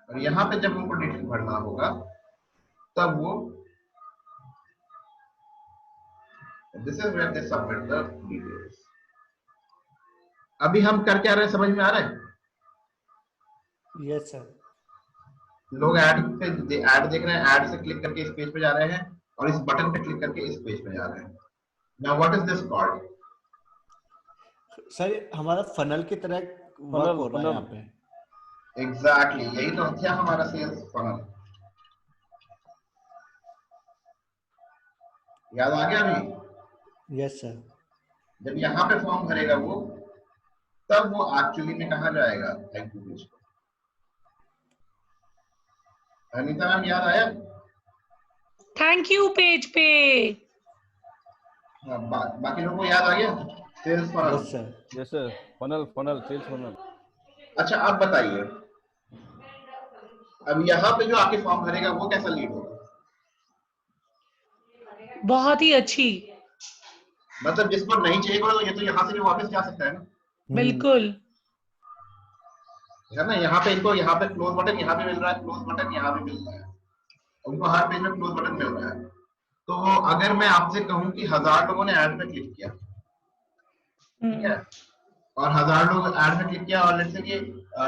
Speaker 3: और यहाँ पे जब उनको डिटेल भरना होगा तब वो this is where they submit the details. अभी हम कर क्या रहे हैं, समझ में आ रहा है?
Speaker 7: Yes sir.
Speaker 3: लोग ऐड देख रहे हैं, ऐड से क्लिक करके इस पेज पे जा रहे हैं और इस बटन पे क्लिक करके इस पेज पे जा रहे हैं। Now what is this called?
Speaker 7: Sir हमारा फनल की तरह वर्क हो रहा है यहाँ पे।
Speaker 3: एग्जैक्टली, यही तो क्या हमारा सेल्स फनल। याद आ गया अभी?
Speaker 7: Yes sir.
Speaker 3: जब यहाँ पे फॉर्म भरेगा वो, तब वो एक्चुअली में कहाँ जाएगा, thank you page. Anita ma'am याद आया?
Speaker 2: थैंक यू पेज पे।
Speaker 3: बाकी लोगों को याद आ गया? Sales funnel.
Speaker 7: Yes sir.
Speaker 1: Yes sir, funnel sales funnel.
Speaker 3: अच्छा अब बताइए, अब यहाँ पे जो आके फॉर्म भरेगा वो कैसा लीड होगा?
Speaker 2: बहुत ही अच्छी।
Speaker 3: मतलब जिसको नहीं चाहिए वो ये तो यहाँ से भी वापस जा सकता है ना।
Speaker 2: बिल्कुल
Speaker 3: है ना, यहाँ पे इनको यहाँ पे क्लोज बटन यहाँ पे मिल रहा है, क्लोज बटन यहाँ पे मिल रहा है, उनको हर पेज में क्लोज बटन मिल रहा है। तो अगर मैं आपसे कहूँ कि 1000 लोगों ने ऐड पे क्लिक किया, ठीक है, और 1000 लोग ऐड पे क्लिक किया और लेट्स से कि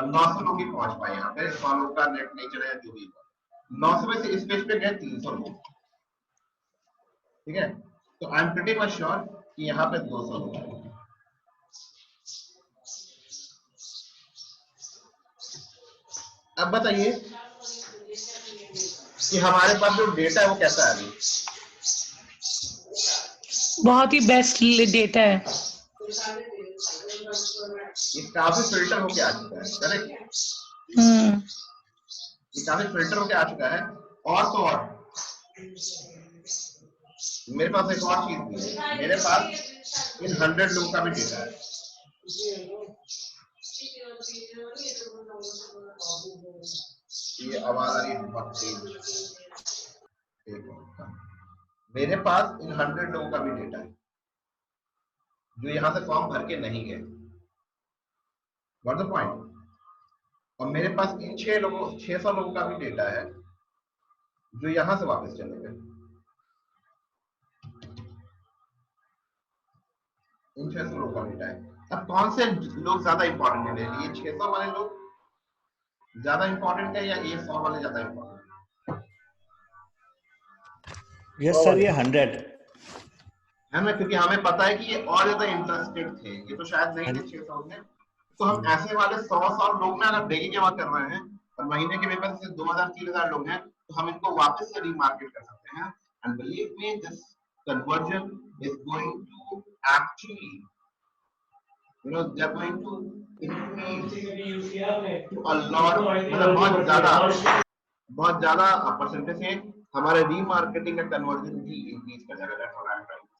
Speaker 3: 900 लोग ही पहुंच पाए यहाँ पे, 100 लोग का नेट नहीं चला, जो भी 900 में से इस पेज पे गए 300 लोग। ठीक है, तो I am pretty much sure कि यहाँ पे 200 लोग आएंगे। अब बताइए कि हमारे पास जो डेटा है वो कैसा है अभी?
Speaker 2: बहुत ही बेस्ट डेटा है।
Speaker 3: ये काफी फिल्टर होके आ चुका है, करेक्ट? ये काफी फिल्टर होके आ चुका है। और तो और मेरे पास एक और चीज भी है, मेरे पास इन 100 लोगों का भी डेटा है। ये आवाज आ रही है बहुत तेज। मेरे पास इन 100 लोगों का भी डेटा है जो यहाँ से फॉर्म भर के नहीं गए। What the point? और मेरे पास इन 600 लोगों का भी डेटा है जो यहाँ से वापस चले गए। इन 600 लोगों का डेटा है। अब कौन से लोग ज्यादा इंपॉर्टेंट है मेरे लिए, 600 वाले लोग ज्यादा इंपॉर्टेंट है या ये 100 वाले ज्यादा इंपॉर्टेंट
Speaker 7: यस सर, ये 100
Speaker 3: है ना? क्योंकि हमें पता है कि ये और ज्यादा इंटरेस्टेड थे, ये तो शायद नहीं थे 600 में, तो हम ऐसे वाले 100 लोग में अगर डेली जमा कर रहे हैं और महीने के पेपर से 2000-3000 लोग हैं, तो हम इनको वापस से रीमार्केट कर सकते हैं। And believe me, this conversion is going to actually, you know, they're going to increase to a lot, मतलब बहुत ज्यादा परसेंटेज से हमारे रीमार्केटिंग का कन्वर्जन भी इंक्रीज कर जाएगा। That's what I'm trying to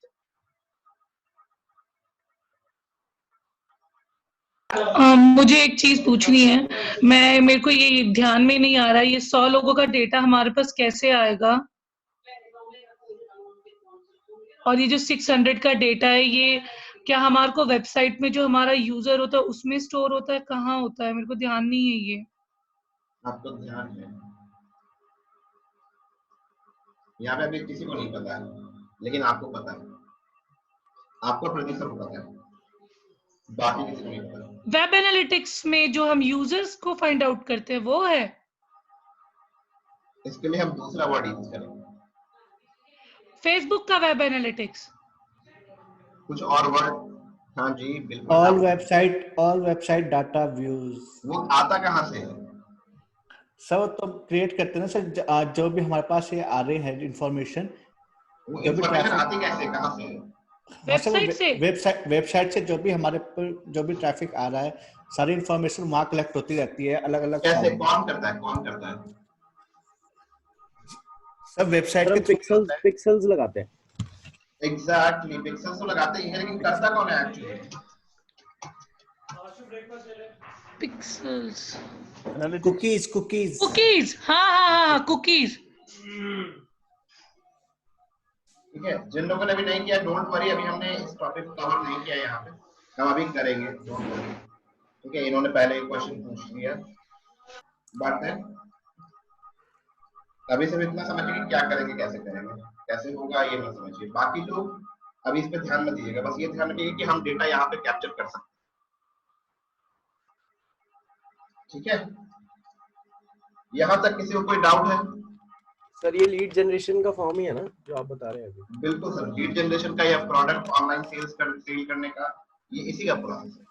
Speaker 3: say.
Speaker 2: मुझे एक चीज पूछनी है, मेरे को ये ध्यान में नहीं आ रहा, ये 100 लोगों का डेटा हमारे पास कैसे आएगा, और ये जो 600 का डेटा है, ये क्या हमारे को वेबसाइट में जो हमारा यूजर होता है उसमें स्टोर होता है, कहाँ होता है? मेरे को ध्यान नहीं है ये।
Speaker 3: आपको ध्यान है, यहाँ पे अभी किसी को नहीं पता है, लेकिन आपको पता है, आपको प्रोड्यूसर को पता है, बाकी किसी को नहीं पता।
Speaker 2: वेब एनालिटिक्स में जो हम यूजर्स को फाइंड आउट करते हैं वो है,
Speaker 3: इसके लिए हम दूसरा वर्ड यूज करेंगे,
Speaker 2: फेसबुक का वेब एनालिटिक्स,
Speaker 3: कुछ और वर्ड। हाँ जी बिल्कुल।
Speaker 7: All website data views.
Speaker 3: वो आता कहाँ से है
Speaker 7: सर? तो क्रिएट करते हैं ना सर, जो भी हमारे पास ये आ रहे हैं इन्फॉर्मेशन,
Speaker 3: वो इन्फॉर्मेशन आती कैसे, कहाँ से?
Speaker 7: वेबसाइट से जो भी हमारे पर जो भी ट्रैफिक आ रहा है, सारी इन्फॉर्मेशन वहाँ कलेक्ट होती रहती है अलग अलग।
Speaker 3: कैसे, कौन करता है?
Speaker 7: सब वेबसाइट के
Speaker 6: पिक्सल्स लगाते हैं।
Speaker 3: एग्जैक्टली, पिक्सल्स तो लगाते ही हैं, लेकिन करता कौन है एक्चुअली?
Speaker 2: Pixels,
Speaker 7: cookies.
Speaker 2: हाँ, कुकीज।
Speaker 3: ठीक है, जिन लोगों ने अभी नहीं किया, डोंट वरी, अभी हमने इस टॉपिक को कवर नहीं किया यहाँ पे, हम अभी करेंगे, डोंट वरी। ठीक है, इन्होंने पहले एक क्वेश्चन पूछ लिया, बात है अभी सिर्फ इतना समझिए कि क्या करेंगे, कैसे होगा, ये मत समझिए। बाकी लोग अभी इस पे ध्यान मत दीजिएगा, बस ये ध्यान रखिएगा कि हम डेटा यहाँ पे कैप्चर कर सकते हैं। ठीक है, यहाँ तक किसी को कोई डाउट है?
Speaker 6: सर ये लीड जनरेशन का फॉर्म ही है ना जो आप बता रहे हैं अभी?
Speaker 3: बिल्कुल सर, लीड जनरेशन का या प्रोडक्ट ऑनलाइन सेल करने का, ये इसी का प्रोसेस है।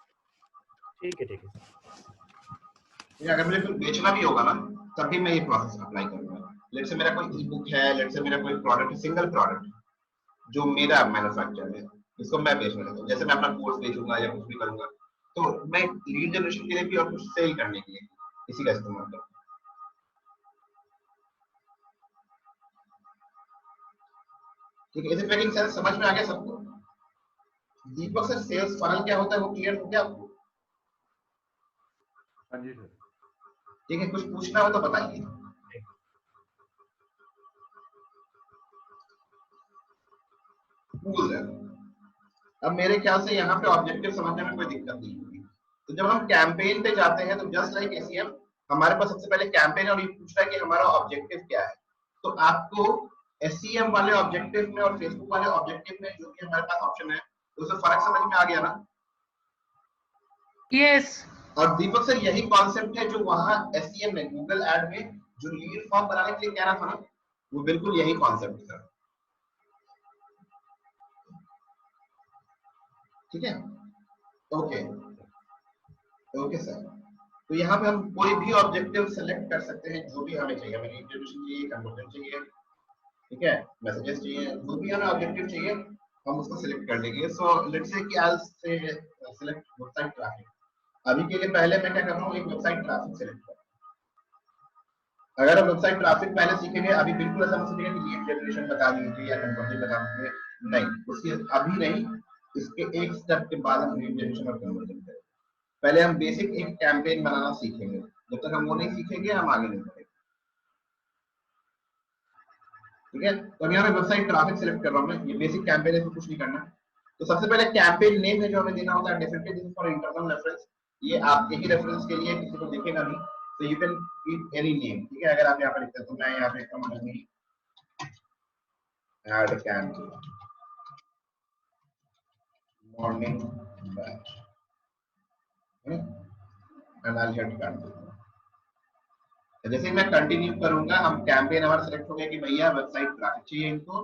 Speaker 3: ठीक है, अगर मुझे कुछ बेचना भी होगा ना, तभी मैं ये प्रोसेस अप्लाई करूंगा। लेट्स से मेरा कोई ई बुक है, लेट्स से मेरा कोई प्रोडक्ट, सिंगल प्रोडक्ट जो मेरा मैन्युफैक्चर है, इसको मैं बेचना चाहता हूँ, जैसे मैं अपना कोर्स बेचूंगा या कुछ भी करूंगा, तो मैं लीड जनरेशन के लिए भी और कुछ सेल करने के लिए इसी का इस्तेमाल करता हूँ। ठीक है, इसे मेकिंग सेंस, समझ में आ गया सबको? दीपक सर, सेल्स फनल क्या होता है वो क्लियर हो गया आपको?
Speaker 5: हाँ जी सर।
Speaker 3: ठीक है, कुछ पूछना हो तो बताइए। कूल है। अब मेरे ख्याल से यहाँ पे ऑब्जेक्टिव समझने में कोई दिक्कत नहीं होगी। तो जब हम कैंपेन पे जाते हैं, तो जस्ट लाइक एसीएम, हमारे पास सबसे पहले कैंपेन और ये पूछ रहा है कि हमारा ऑब्जेक्टिव क्या है। तो आपको एसईएम वाले ऑब्जेक्टिव में और फेसबुक वाले ऑब्जेक्टिव में जो भी हमारे पास ऑप्शन है, उससे फर्क समझ में आ गया ना?
Speaker 2: यस।
Speaker 3: और दीपक सर, यही कॉन्सेप्ट है जो वहां एसईएम में, गूगल एड में जो लीड फॉर्म बनाने के लिए कह रहा था ना, वो बिल्कुल यही कॉन्सेप्ट है। ठीक है, ओके सर। तो यहाँ पे हम कोई भी ऑब्जेक्टिव सेलेक्ट कर सकते हैं, जो भी हमें चाहिए। हमें इंट्रोडक्शन चाहिए, कन्वर्जन चाहिए, ठीक है, मैसेजेस चाहिए, जो भी हमें ऑब्जेक्टिव चाहिए हम उसको सिलेक्ट कर लेंगे। सो लेट्स से कि आज से सिलेक्ट वेबसाइट ट्रैफिक। अभी के लिए पहले मैं क्या कर रहा हूँ, एक वेबसाइट ट्रैफिक सिलेक्ट कर। अगर हम वेबसाइट ट्रैफिक पहले सीखेंगे, अभी बिल्कुल ऐसा मत सीखेंगे कि लीड जनरेशन बता दीजिए या कन्वर्जन बता दीजिए, नहीं, उसके अभी नहीं, इसके एक स्टेप के बाद हम लीड जनरेशन और कन्वर्जन करेंगे। पहले हम बेसिक एक कैंपेन बनाना सीखेंगे, जब तक हम वो नहीं सीखेंगे हम आगे नहीं बढ़ेंगे। ठीक है, तो यहाँ पे वेबसाइट ट्रैफिक सिलेक्ट कर रहा हूँ मैं, ये बेसिक कैंपेन है, तो कुछ नहीं करना। तो सबसे पहले कैंपेन नेम है जो हमें देना होता है, definitely this is for internal reference, ये आपके ही रेफरेंस के लिए, किसी को दिखेगा नहीं, तो you can keep any name. ठीक है, अगर आप यहाँ पे लिखते हैं, तो मैं यहाँ पे लिखता हूँ add campaign, morning batch and I hit continue. जैसे ही मैं कंटिन्यू करूंगा, हम कैंपेन हमारा सेलेक्ट हो गया कि भैया वेबसाइट ट्रैफिक चाहिए इनको।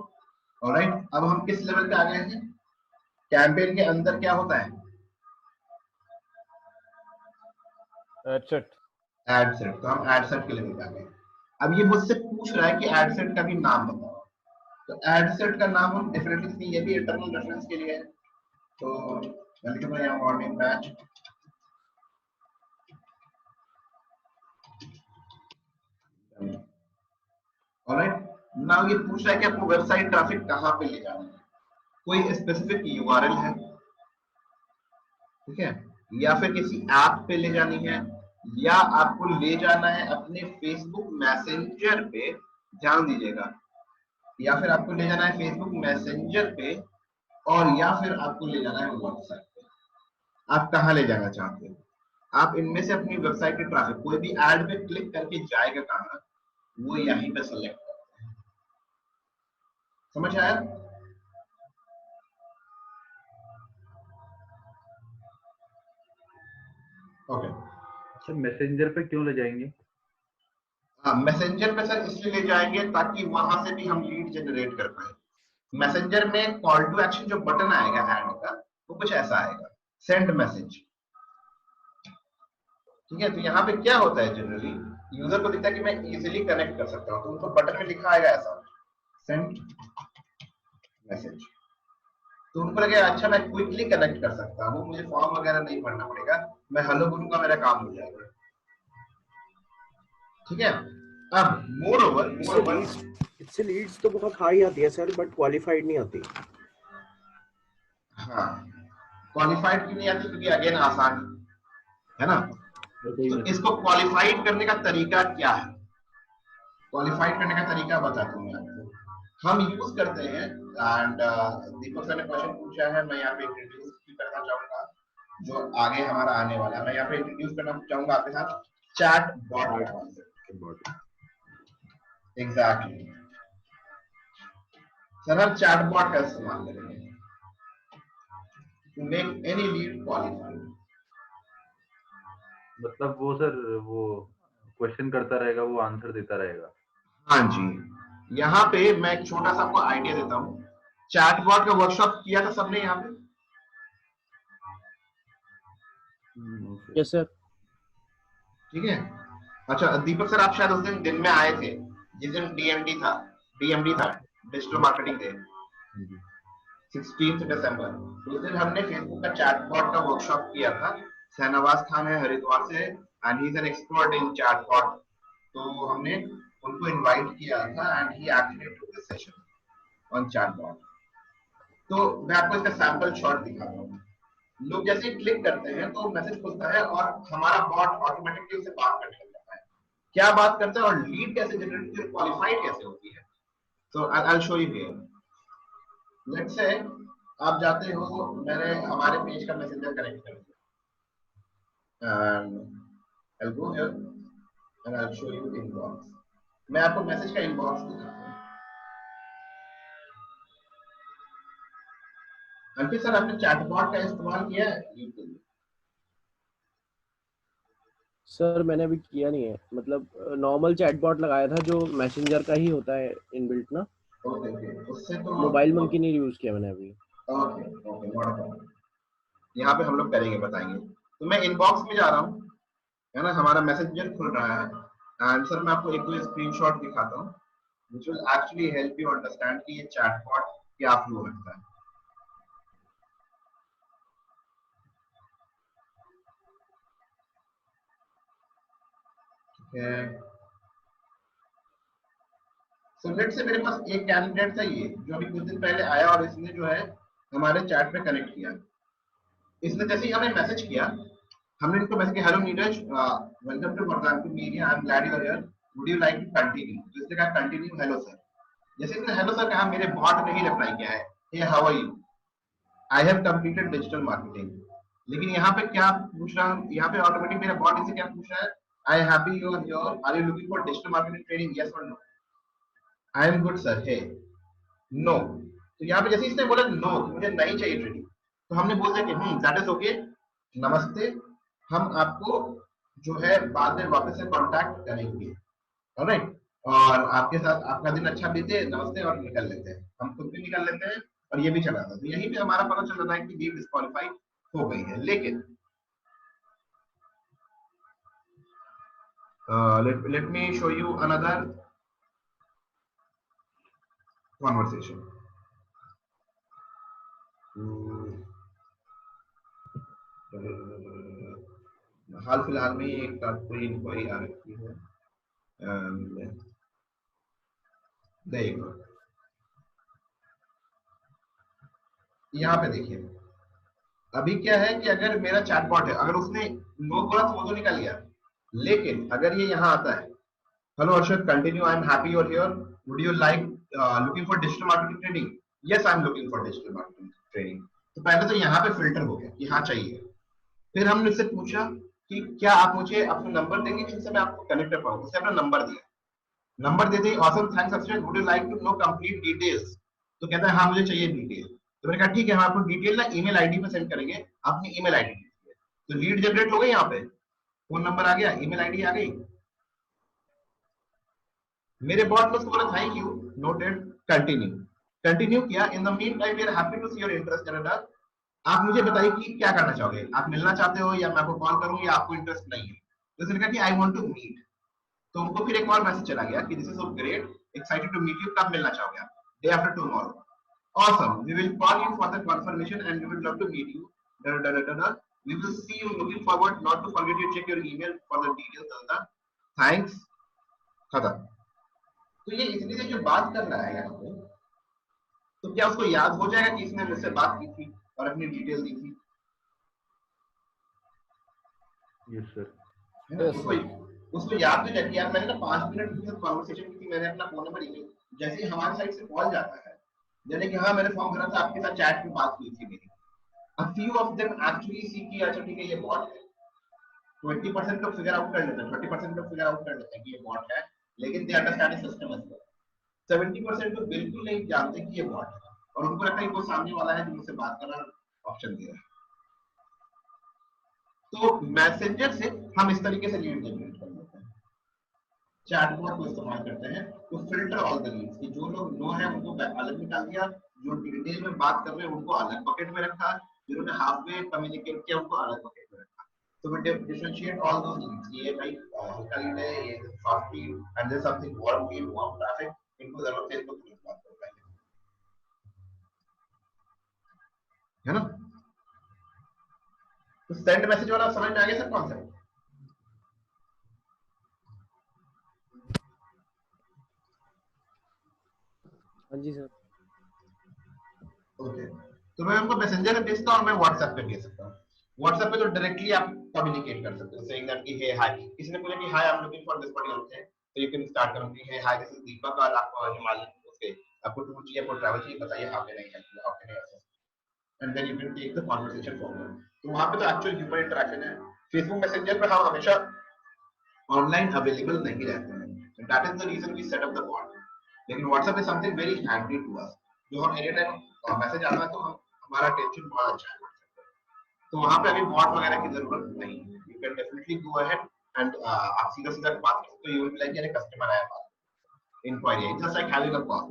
Speaker 3: ऑलराइट, अब हम किस लेवल पे आ गए हैं? कैंपेन के अंदर क्या होता है?
Speaker 1: Ad set.
Speaker 3: Ad set. तो हम एड सेट के लेवल पे आ गए। अब ये मुझसे पूछ रहा है कि एड सेट का भी नाम बताओ। तो एड सेट का नाम हम डेफिनेटली, ये भी इंटरनल रेफरेंस के लिए है, तो मैं लिखूंगा यहाँ मॉर्निंग बैच। ऑलराइट, नाउ ये पूछ रहा है कि आपको वेबसाइट ट्रैफिक कहाँ पे ले जाना है। कोई स्पेसिफिक यूआरएल है, ठीक है, या फिर किसी ऐप पे ले जानी है, या आपको ले जाना है अपने फेसबुक मैसेंजर पे, ध्यान दीजिएगा, या फिर आपको ले जाना है फेसबुक मैसेंजर पे, और या फिर आपको ले जाना है व्हाट्सएप पे। आप कहाँ ले जाना चाहते हो? आप इनमें से अपनी वेबसाइट के ट्रैफिक, कोई भी ऐड पे क्लिक करके जाएगा कहाँ, वो यहीं पे सेलेक्ट करते हैं। समझ आया? ओके।
Speaker 5: सर मैसेंजर पे क्यों ले जाएंगे?
Speaker 3: हाँ, मैसेंजर पे सर इसलिए ले जाएंगे ताकि वहां से भी हम लीड जनरेट कर पाए। मैसेंजर में कॉल टू एक्शन जो बटन आएगा ऐड का, वो कुछ ऐसा आएगा, सेंड मैसेज। ठीक है, तो यहाँ पे क्या होता है, जनरली यूजर को दिखता है कि मैं इजीली कनेक्ट कर सकता हूँ, तो उनको बटन में लिखा आएगा ऐसा, सेंड मैसेज। तो उनको लगेगा अच्छा मैं क्विकली कनेक्ट कर सकता हूँ, मुझे फॉर्म वगैरह नहीं भरना पड़ेगा, मैं हेलो बोलूंगा मेरा काम हो जाएगा। ठीक है, अब मोर
Speaker 6: इससे लीड्स तो बहुत हाई आती है सर, बट क्वालिफाइड नहीं आती।
Speaker 3: हाँ, क्वालिफाइड क्यों नहीं आती? क्योंकि अगेन आसान है ना। तो इसको क्वालिफाइड करने का तरीका क्या है? क्वालिफाइड करने का तरीका बताता हूँ मैं आपको। हम यूज करते हैं, एंड दीपक सर ने क्वेश्चन पूछा है, मैं यहाँ पे इंट्रोड्यूस करना चाहूंगा जो आगे हमारा आने वाला है। मैं यहाँ पे इंट्रोड्यूस करना चाहूंगा आपके साथ चैट बॉट। एग्जैक्टली सर, हम चैट बॉट का इस्तेमाल करेंगे to make any lead qualified.
Speaker 5: मतलब वो सर, वो क्वेश्चन करता रहेगा, वो आंसर देता रहेगा।
Speaker 3: हाँ जी, यहाँ पे मैं एक छोटा सा आपको आइडिया देता हूँ। चैटबॉट का वर्कशॉप किया था सबने यहाँ पे?
Speaker 6: Yes sir.
Speaker 3: ठीक है, अच्छा दीपक सर, आप शायद उस दिन में आए थे जिस दिन डीएमडी था, डिजिटल मार्केटिंग डे, 16 दिसंबर। उस दिन हमने फेसबुक का चैटबॉट का वर्कशॉप किया था। शहनवाज खान है हरिद्वार से, and he is an expert in chatbot. तो हमने उनको इनवाइट किया था and he actually took the session on chatbot. तो मैं आपको इसका सैंपल शॉट दिखाता हूँ। लोग जैसे ही क्लिक करते हैं तो मैसेज खुलता है और हमारा बॉट ऑटोमेटिकली उससे बात करने लगता है। क्या बात करता है और लीड कैसे जनरेट होती है, क्वालिफाइड कैसे होती है। So I will show you here. Let's say आप जाते हो, मैंने हमारे पेज का मैसेंजर कनेक्ट कर दिया, and I go here and I will show you inbox. मैं आपको मैसेज का इनबॉक्स दिखाता हूँ। अंकित सर, आपने चैटबॉट का इस्तेमाल किया है लीड के लिए?
Speaker 6: सर मैंने अभी किया नहीं है, मतलब नॉर्मल चैटबॉट लगाया था जो मैसेंजर का ही होता है इनबिल्ट ना।
Speaker 3: ओके ओके, उससे तो
Speaker 6: मोबाइल मंकी नहीं यूज किया मैंने अभी।
Speaker 3: Okay okay, not a problem. यहाँ पे हम लोग करेंगे, बताएंगे। तो मैं इनबॉक्स में जा रहा हूँ, है ना, हमारा मैसेंजर खुल रहा है। एंड सर मैं आपको एक दो स्क्रीनशॉट दिखाता हूँ which will actually help you understand कि ये चैटबॉट क्या फ्लो रखता है। ठीक है, सो लेट्स से मेरे पास एक कैंडिडेट था ये, जो अभी कुछ दिन पहले आया और इसने जो है हमारे चैट पे कनेक्ट किया। इसने जैसे ही हमें मैसेज किया, हमने इनको मैसेज किया, हेलो नीरज, वेलकम टू वर्दांतु media, I am glad you are here, would you like to continue. तो इसने कहा कंटिन्यू हेलो सर। जैसे इसने हेलो सर कहा, मेरे बॉट ने ही रिप्लाई किया है, hey how are you, I have completed digital marketing. लेकिन यहाँ पे क्या पूछ रहा हूँ, यहाँ पे ऑटोमेटिक मेरा बॉट इसे क्या पूछ रहा है, I am happy you are here, are you looking for digital marketing training, yes और no. I am good sir, hey no. तो यहाँ पे जैसे इसने बोला नो, मुझे नहीं चाहिए ट्रेनिंग, तो हमने बोल दिया कि दैट इज ओके, नमस्ते, हम आपको जो है बाद में वापस से कांटेक्ट करेंगे, ऑलराइट, और आपके साथ आपका दिन अच्छा बीते, नमस्ते, और निकल लेते हैं, हम खुद भी निकल लेते हैं और ये भी चला था। तो यहीं पे हमारा पता चल रहा है कि लीव डिस्क्वालीफाई हो गई है। लेकिन let me show you another conversation. हाल फिलहाल में एक कोई इंक्वायरी आ रखी है, देखो यहाँ पे देखिए, अभी क्या है कि अगर मेरा चैटबॉट है, अगर उसने नो बोला तो वो तो निकल गया, लेकिन अगर ये यहाँ आता है, hello Arshad, continue, I am happy you are here, would you like looking for digital marketing training, yes I am looking for digital marketing training. तो पहले तो यहाँ पे फिल्टर हो गया कि हाँ चाहिए। फिर हमने उससे पूछा कि क्या आप मुझे अपना नंबर देंगे जिनसे मैं आपको कनेक्ट कर पाऊँ, उससे अपना नंबर दिया, नंबर दे दी, awesome, thanks Arshad, would you like to know complete details, तो कहता है हाँ मुझे चाहिए डिटेल। तो मैंने कहा ठीक है, हम आपको डिटेल ना ईमेल आईडी पे सेंड करेंगे, अपनी ईमेल आईडी दीजिए। तो लीड जनरेट हो गई, यहाँ पे फोन नंबर आ गया, ईमेल आईडी आ गई, मेरे बॉट ने उसको बोला thank you, noted, continue, continue किया। In the mean time we are happy to see your interest Canada, आप मुझे बताइए कि क्या करना चाहोगे, आप मिलना चाहते हो या मैं आपको कॉल करूं, या आपको इंटरेस्ट नहीं है। तो उसने कहा कि आई वांट टू मीट, तो उनको फिर एक और मैसेज चला गया कि this is so great, excited to meet you, कब मिलना चाहोगे आप, day after tomorrow, awesome, we will call you for the confirmation and we would love to meet you, we will see you, looking forward, not to forget to check your email for the details, thanks, खत्म। तो ये इतनी देर जो बात कर रहा है यहाँ पे, तो क्या उसको याद हो जाएगा कि इसने मुझसे बात की थी और अपनी डिटेल दी थी?
Speaker 5: यस सर,
Speaker 3: उसको याद भी रहती है यार, मैंने ना 5 मिनट के साथ कॉन्वर्सेशन की थी, मैंने अपना फोन नंबर ईमेल, जैसे ही हमारी साइड से कॉल जाता है, जैसे कि हाँ मैंने फॉर्म भरा था, आपके साथ चैट में बात की थी मेरी, a few of them actually see कि अच्छा ठीक है ये बॉट है, 20% तो फिगर आउट कर लेते हैं, 30% तो फिगर आउट कर लेते हैं कि ये बॉट है, लेकिन they understand the system as well. 70% तो बिल्कुल नहीं जानते कि ये बॉट है, और उनको लगता है कि वो सामने वाला है जो मुझसे बात कर रहा है, ऑप्शन दे रहा है। तो मैसेंजर से हम इस तरीके से लीड जनरेट कर लेते हैं, चैटबॉट को इस्तेमाल करते हैं तो फिल्टर ऑल द लीड्स, कि जो लोग नो है उनको अलग निकाल दिया, जो डिटेल में बात कर रहे हैं उनको अलग बकेट में रखा, जिन्होंने हाफवे कम्युनिकेट किया उनको अलग बकेट में रखा। So we differentiate all those leads. ये भाई हल्का लीड है, ये soft lead, and there's something warm lead, warm traffic, इनको जरूरत है, इनको तुरंत बात कर पाएंगे, है ना? तो सेंड मैसेज वाला समझ में आ गया सर कॉन्सेप्ट?
Speaker 6: हाँ जी सर।
Speaker 3: ओके, तो मैं उनको मैसेंजर पे भेजता हूं और मैं व्हाट्सएप पे भेज सकता हूं। व्हाट्सएप पे तो डायरेक्टली आप कम्युनिकेट कर सकते हो, सेइंग दैट कि हे हाय, किसी ने पूछा कि hi I am looking for this particular thing, तो यू कैन स्टार्ट करोगे हे हाय दिस इज दीपक, और आपको हिमालय उसके आपको टूर चाहिए, आपको ट्रैवल चाहिए, बताइए how can I help you, how can I assist, and then you can take the conversation forward. तो वहां पे तो एक्चुअल ह्यूमन इंटरेक्शन है। फेसबुक मैसेंजर पे हम हमेशा ऑनलाइन अवेलेबल नहीं रहते हैं, that is the reason we set up the bot. लेकिन WhatsApp is something very handy to us, जो हम एनी टाइम मैसेज आता है तो हम हमारा अटेंशन बहुत अच्छा है, तो वहां पे अभी बॉट वगैरह की जरूरत नहीं है। You can definitely go ahead and आप सीधा सीधा बात कर सकते हो, यू विल बी लाइक यार कस्टमर आया, बात enquiry, just like having a call,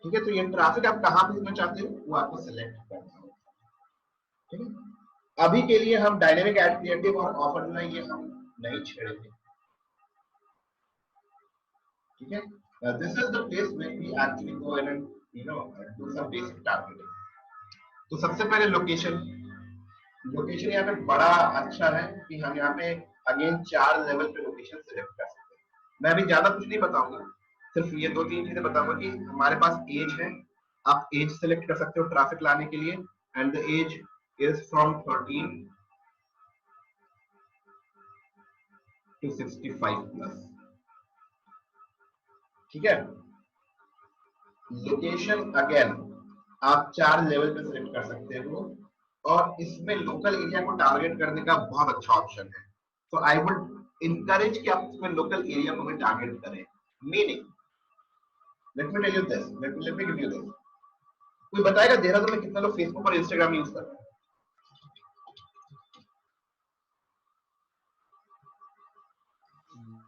Speaker 3: ठीक है? तो ये ट्रैफिक आप कहां भेजना चाहते हो वो आपको सिलेक्ट करना होगा, ठीक है? अभी के लिए हम डायनेमिक एड क्रिएटिव और ऑफर में ये हम नहीं छेड़ेंगे, ठीक है? This is the place where we actually go and you know do some basic targeting. तो सबसे पहले लोकेशन यहाँ पे बड़ा अच्छा है कि हम यहाँ पे अगेन 4 लेवल पे लोकेशन सिलेक्ट कर सकते हैं। मैं अभी ज्यादा कुछ नहीं बताऊंगा, सिर्फ ये 2-3 चीजें बताऊंगा कि हमारे पास एज है, आप एज सिलेक्ट कर सकते हो ट्रैफिक लाने के लिए, and the age is from 13 to 65 plus, ठीक है? लोकेशन अगेन आप 4 लेवल पे सिलेक्ट कर सकते हो, और इसमें लोकल एरिया को टारगेट करने का बहुत अच्छा ऑप्शन है। तो आई वुड इनकरेज कि आप इसमें लोकल एरिया को भी टारगेट करें, meaning let me tell you this, let me give you this. कोई बताएगा देहरादून में कितने लोग फेसबुक और इंस्टाग्राम यूज कर रहे हैं?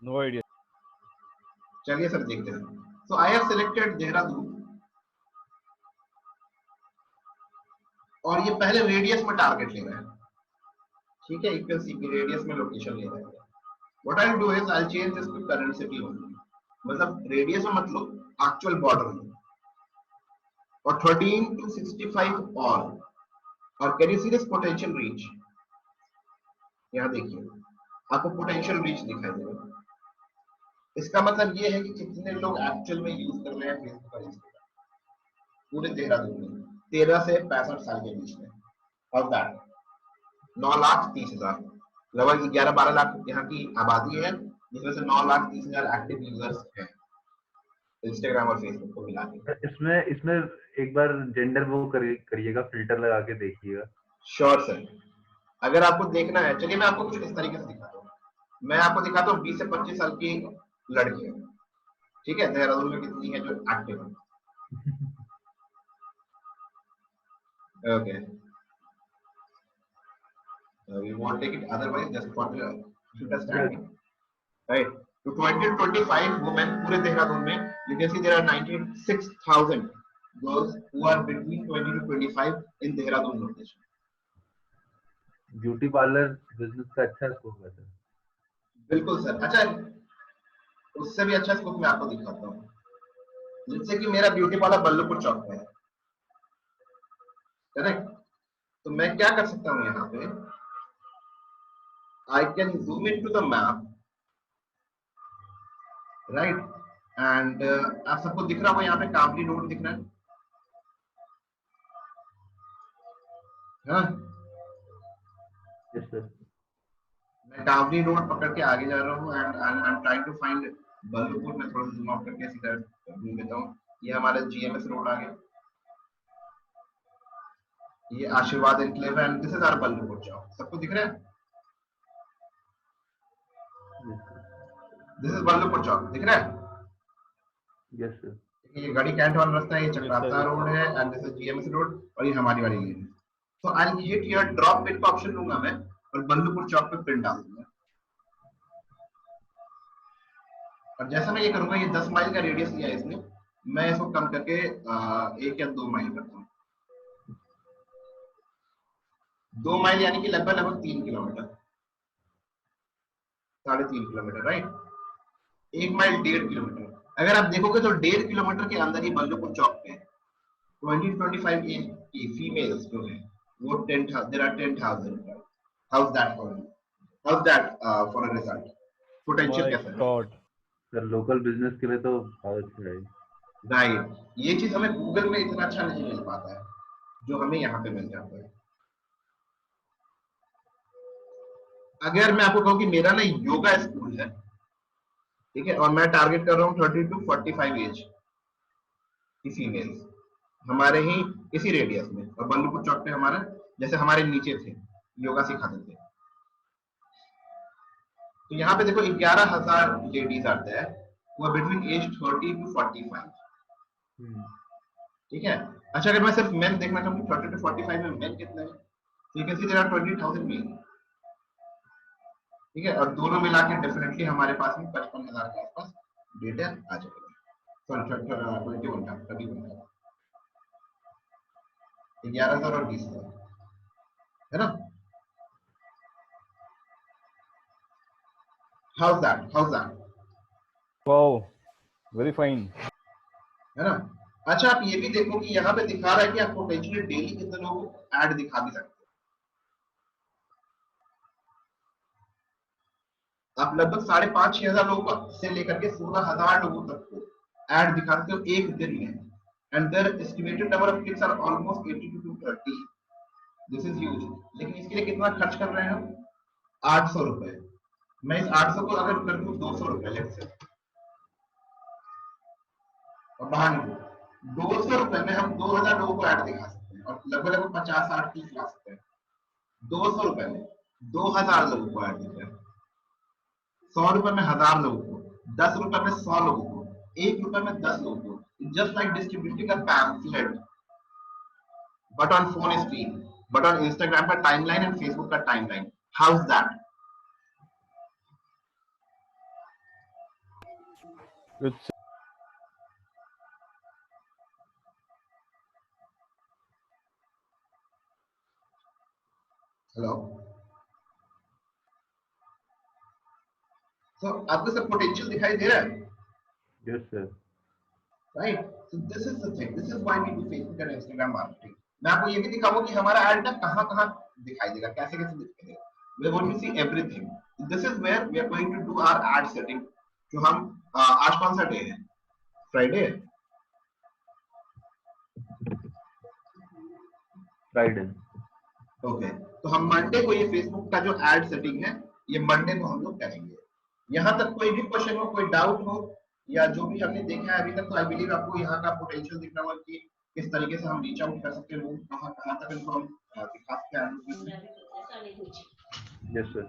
Speaker 1: No idea.
Speaker 3: चलिए सर देखते हैं। सो आई हैव सिलेक्टेड देहरादून और ये पहले रेडियस में टारगेट ले रहे हैं, ठीक है, इक्वल सी की रेडियस में लोकेशन ले रहे हैं। What I will do is I will change this to current city only, मतलब रेडियस में मतलब एक्चुअल बॉर्डर में, और 13 to 65 और can you see this potential reach? यहाँ देखिए आपको पोटेंशियल रीच दिखाई देगा। इसका मतलब ये है कि कितने लोग एक्चुअल में यूज कर रहे हैं फेसबुक और इंस्टाग्राम पूरे देहरादून में 13 से 65 साल के बीच में। और दैट 9,30,000, लगभग 11-12 लाख यहाँ की आबादी है, जिसमें से 9,30,000 एक्टिव यूजर्स हैं इंस्टाग्राम और फेसबुक को मिला के।
Speaker 5: इसमें एक बार जेंडर वो करिएगा, फिल्टर लगा के देखिएगा।
Speaker 3: श्योर सर, अगर आपको देखना है, चलिए मैं आपको कुछ इस तरीके से दिखाता हूँ। मैं आपको दिखाता हूँ 20 से 25 साल की लड़कियां, ठीक है, देहरादून में कितनी है जो एक्टिव है। Okay, we won't take it otherwise just for the understanding, right? To 20 to 25 women पूरे देहरादून में, you can see there are 96,000 girls who are between 20 to 25 in Dehradun location.
Speaker 5: Beauty parlour business का अच्छा स्कोप है sir.
Speaker 3: बिल्कुल sir. अच्छा, उससे भी अच्छा स्कोप मैं आपको दिखाता हूँ। जैसे कि मेरा ब्यूटी पार्लर बल्लभपुर चौक पे है, करेक्ट? तो मैं क्या कर सकता हूँ यहाँ पे, I can zoom into the map, right? And आप सबको दिख रहा होगा यहाँ पे कामली रोड दिख रहा है, हाँ?
Speaker 5: Yes sir.
Speaker 3: मैं कामली रोड पकड़ के आगे जा रहा हूँ and I am trying to find Ballabhpur. मैं थोड़ा जूम आउट करके सीधा घूम लेता हूँ। ये हमारा GMS रोड आ गया, ये आशीर्वाद एनक्लेव है and this is our Ballabhpur Chowk. सबको दिख रहा है? दिस इज बल्लभपुर चौक, दिख रहा है?
Speaker 5: Yes sir.
Speaker 3: ये गाड़ी कैंट वाला रास्ता है, ये चक्राता रोड है and this is GMS road, और ये हमारी वाली लेन है। तो I will hit your drop pin का ऑप्शन लूंगा मैं और बल्लभपुर चौक पे पिन डाल दूंगा। और जैसा मैं ये करूंगा, ये 10 माइल का रेडियस लिया है इसने, मैं इसको कम करके 1 या 2 माइल करता हूँ। 2 माइल यानी कि लगभग 3 kilometre, 3.5 kilometre, right? 1 mile 1.5 kilometre. अगर आप देखोगे तो 1.5 किलोमीटर के अंदर ही बल्लभपुर चौक पे 20-25 एज की फीमेल्स जो है वो 10,000, there are 10,000. How's that for you? How's that for a result? Potential कैसा है?
Speaker 5: सर लोकल बिजनेस के लिए तो बहुत अच्छा है।
Speaker 3: राइट, ये चीज हमें गूगल में इतना अच्छा नहीं मिल पाता है जो हमें यहाँ पे मिल जाता है। अगर मैं आपको कहूँ कि मेरा ना योगा स्कूल है, ठीक है, और मैं टारगेट कर रहा हूँ 30 to 45 एज की फीमेल्स, हमारे ही इसी रेडियस में, और बल्लभपुर चौक पे हमारा जैसे हमारे नीचे थे योगा सिखाते थे। तो यहाँ पे देखो 11,000 लेडीज आते हैं, वो बिटवीन एज 30 to 45, ठीक है। अच्छा, अगर मैं सिर्फ मेन देखना चाहूँ 30 to 45 में मेन कितने हैं, तो you can see there are 20,000 men, ठीक है, और दोनों मिला के डेफिनेटली हमारे पास में 55,000 के आसपास डेटा आ जाएगा। सॉरी 21,000 11,000 और 20,000, है ना? How's that?
Speaker 1: Wow, very fine.
Speaker 3: है ना? अच्छा, आप ये भी देखो कि यहाँ पे दिखा रहा है कि आप पोटेंशियली डेली कितने लोगों को ऐड दिखा भी सकते हैं। आप लगभग 5,500-6,000 लोगों से लेकर के 16,000 लोगों तक को ऐड दिखा सकते हो एक दिन में, and their estimated number of clicks are almost 80 to 230. This is huge. लेकिन इसके लिए कितना खर्च कर रहे हैं हम? 800 रुपए। मैं इस 800 को अगर कर दूं 200 रुपए लेट से, और बाहर 200 रुपए में हम 2,000 लोगों को ऐड दिखा सकते हैं और लगभग 50-60 क्लिक ला सकते हैं। 200 रुपए में 2,000 लोगों को ऐड दिख रहा है, 100 रुपए में 1,000 लोगों को, 10 रुपए में 100 लोगों को, 1 रुपए में 10 लोगों को, just like distributing a pamphlet, but on phone screen, but on Instagram का timeline and Facebook का timeline. How's that?
Speaker 1: It's
Speaker 3: Hello. So आपको सब potential दिखाई दे रहा है?
Speaker 5: Yes sir.
Speaker 3: Right? So this is the thing. This is why we do Facebook and Instagram marketing. मैं आपको ये भी दिखाऊंगा कि हमारा ad ना कहाँ दिखाई देगा, कैसे दिखाई देगा. We want to see everything. This is where we are going to do our ad setting. जो हम आज कौन सा डे है? Friday.
Speaker 5: फ्राइडे।
Speaker 3: ओके, तो हम मंडे को ये फेसबुक का जो एड सेटिंग है ये मंडे को हम लोग करेंगे। यहाँ तक कोई भी क्वेश्चन हो, कोई डाउट हो, या जो भी हमने देखा है अभी तक, तो आई बिलीव आपको यहाँ का पोटेंशियल दिख रहा होगा कि किस तरीके से हम रीच आउट कर सकते हैं, लोग कहाँ तक इनको हम दिखा सकते हैं।
Speaker 5: Yes sir.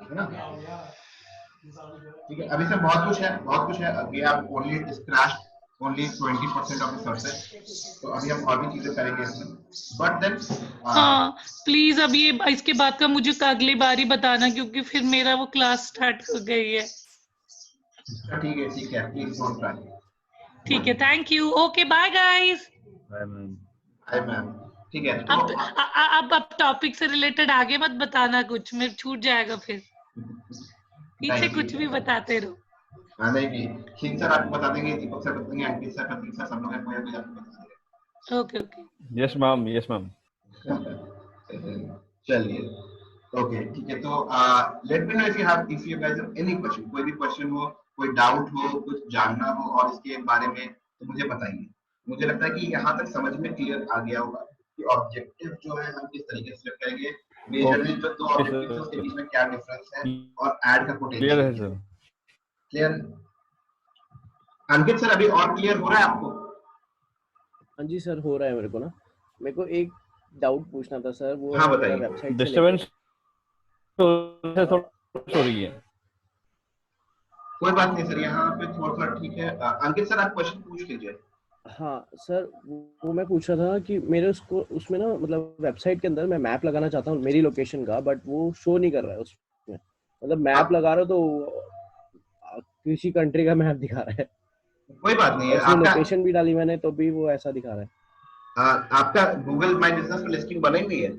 Speaker 3: है ना? ठीक है, अभी से बहुत कुछ है। We have only scratched only 20% of the surface, तो अभी हम और भी चीजें करेंगे इसमें, बट देन
Speaker 2: हाँ प्लीज अब ये इसके बाद का मुझे अगली बार ही बताना, क्योंकि फिर मेरा वो क्लास स्टार्ट हो गई है।
Speaker 3: ठीक है, प्लीज डोंट ट्राई।
Speaker 2: ठीक है, thank you, okay bye guys.
Speaker 5: Bye ma'am.
Speaker 3: Hi ma'am. ठीक है, तो
Speaker 2: अब टॉपिक से रिलेटेड आगे मत बताना कुछ, मेरे छूट जाएगा फिर। पीछे कुछ भी बताते रहो।
Speaker 3: नहीं, खिन सर आपको बता देंगे, दीपक सर बता देंगे, अंकित सर, प्रतीक सर, सब लोग हैं, कोई आपको बता देगा।
Speaker 2: Okay.
Speaker 1: Yes ma'am, yes ma'am.
Speaker 3: चलिए, ओके, ठीक है, तो late me know if you guys have any question, कोई भी क्वेश्चन हो, कोई डाउट हो, कुछ जानना हो और इसके बारे में, तो मुझे बताइए। मुझे लगता है कि यहाँ तक समझ में क्लियर आ गया होगा कि ऑब्जेक्टिव जो है हम किस तरीके से करेंगे, मेजरली जो दो ऑब्जेक्टिव है उसके बीच में क्या डिफरेंस है, और ऐड का पोटेंशियल
Speaker 1: क्लियर है सर।
Speaker 3: क्लियर। अंकित सर, अभी और क्लियर हो रहा है आपको?
Speaker 6: हाँ जी सर, हो रहा है मेरे को ना। मेरे को एक डाउट पूछना था सर, वो
Speaker 3: हाँ,
Speaker 6: मेरा
Speaker 3: बताइए।
Speaker 6: वेबसाइट
Speaker 1: डिस्टर्बेंस हो रही है।
Speaker 3: कोई बात नहीं सर, यहाँ पे थोड़ा ठीक है। अंकित सर, आप क्वेश्चन पूछ लीजिए।
Speaker 6: हाँ सर, वो मैं पूछ रहा था कि मेरे उसमें ना, मतलब वेबसाइट के अंदर मैं मैप लगाना चाहता हूँ मेरी लोकेशन का, बट वो शो नहीं कर रहा है उसमें। मतलब मैप लगा रहा तो किसी कंट्री का मैप दिखा रहा है।
Speaker 3: कोई बात नहीं है,
Speaker 6: उसमें
Speaker 3: आपका
Speaker 6: लोकेशन भी डाली मैंने तो भी वो ऐसा दिखा रहा है।
Speaker 3: आपका गूगल माय बिजनेस पे लिस्टिंग बनी हुई है?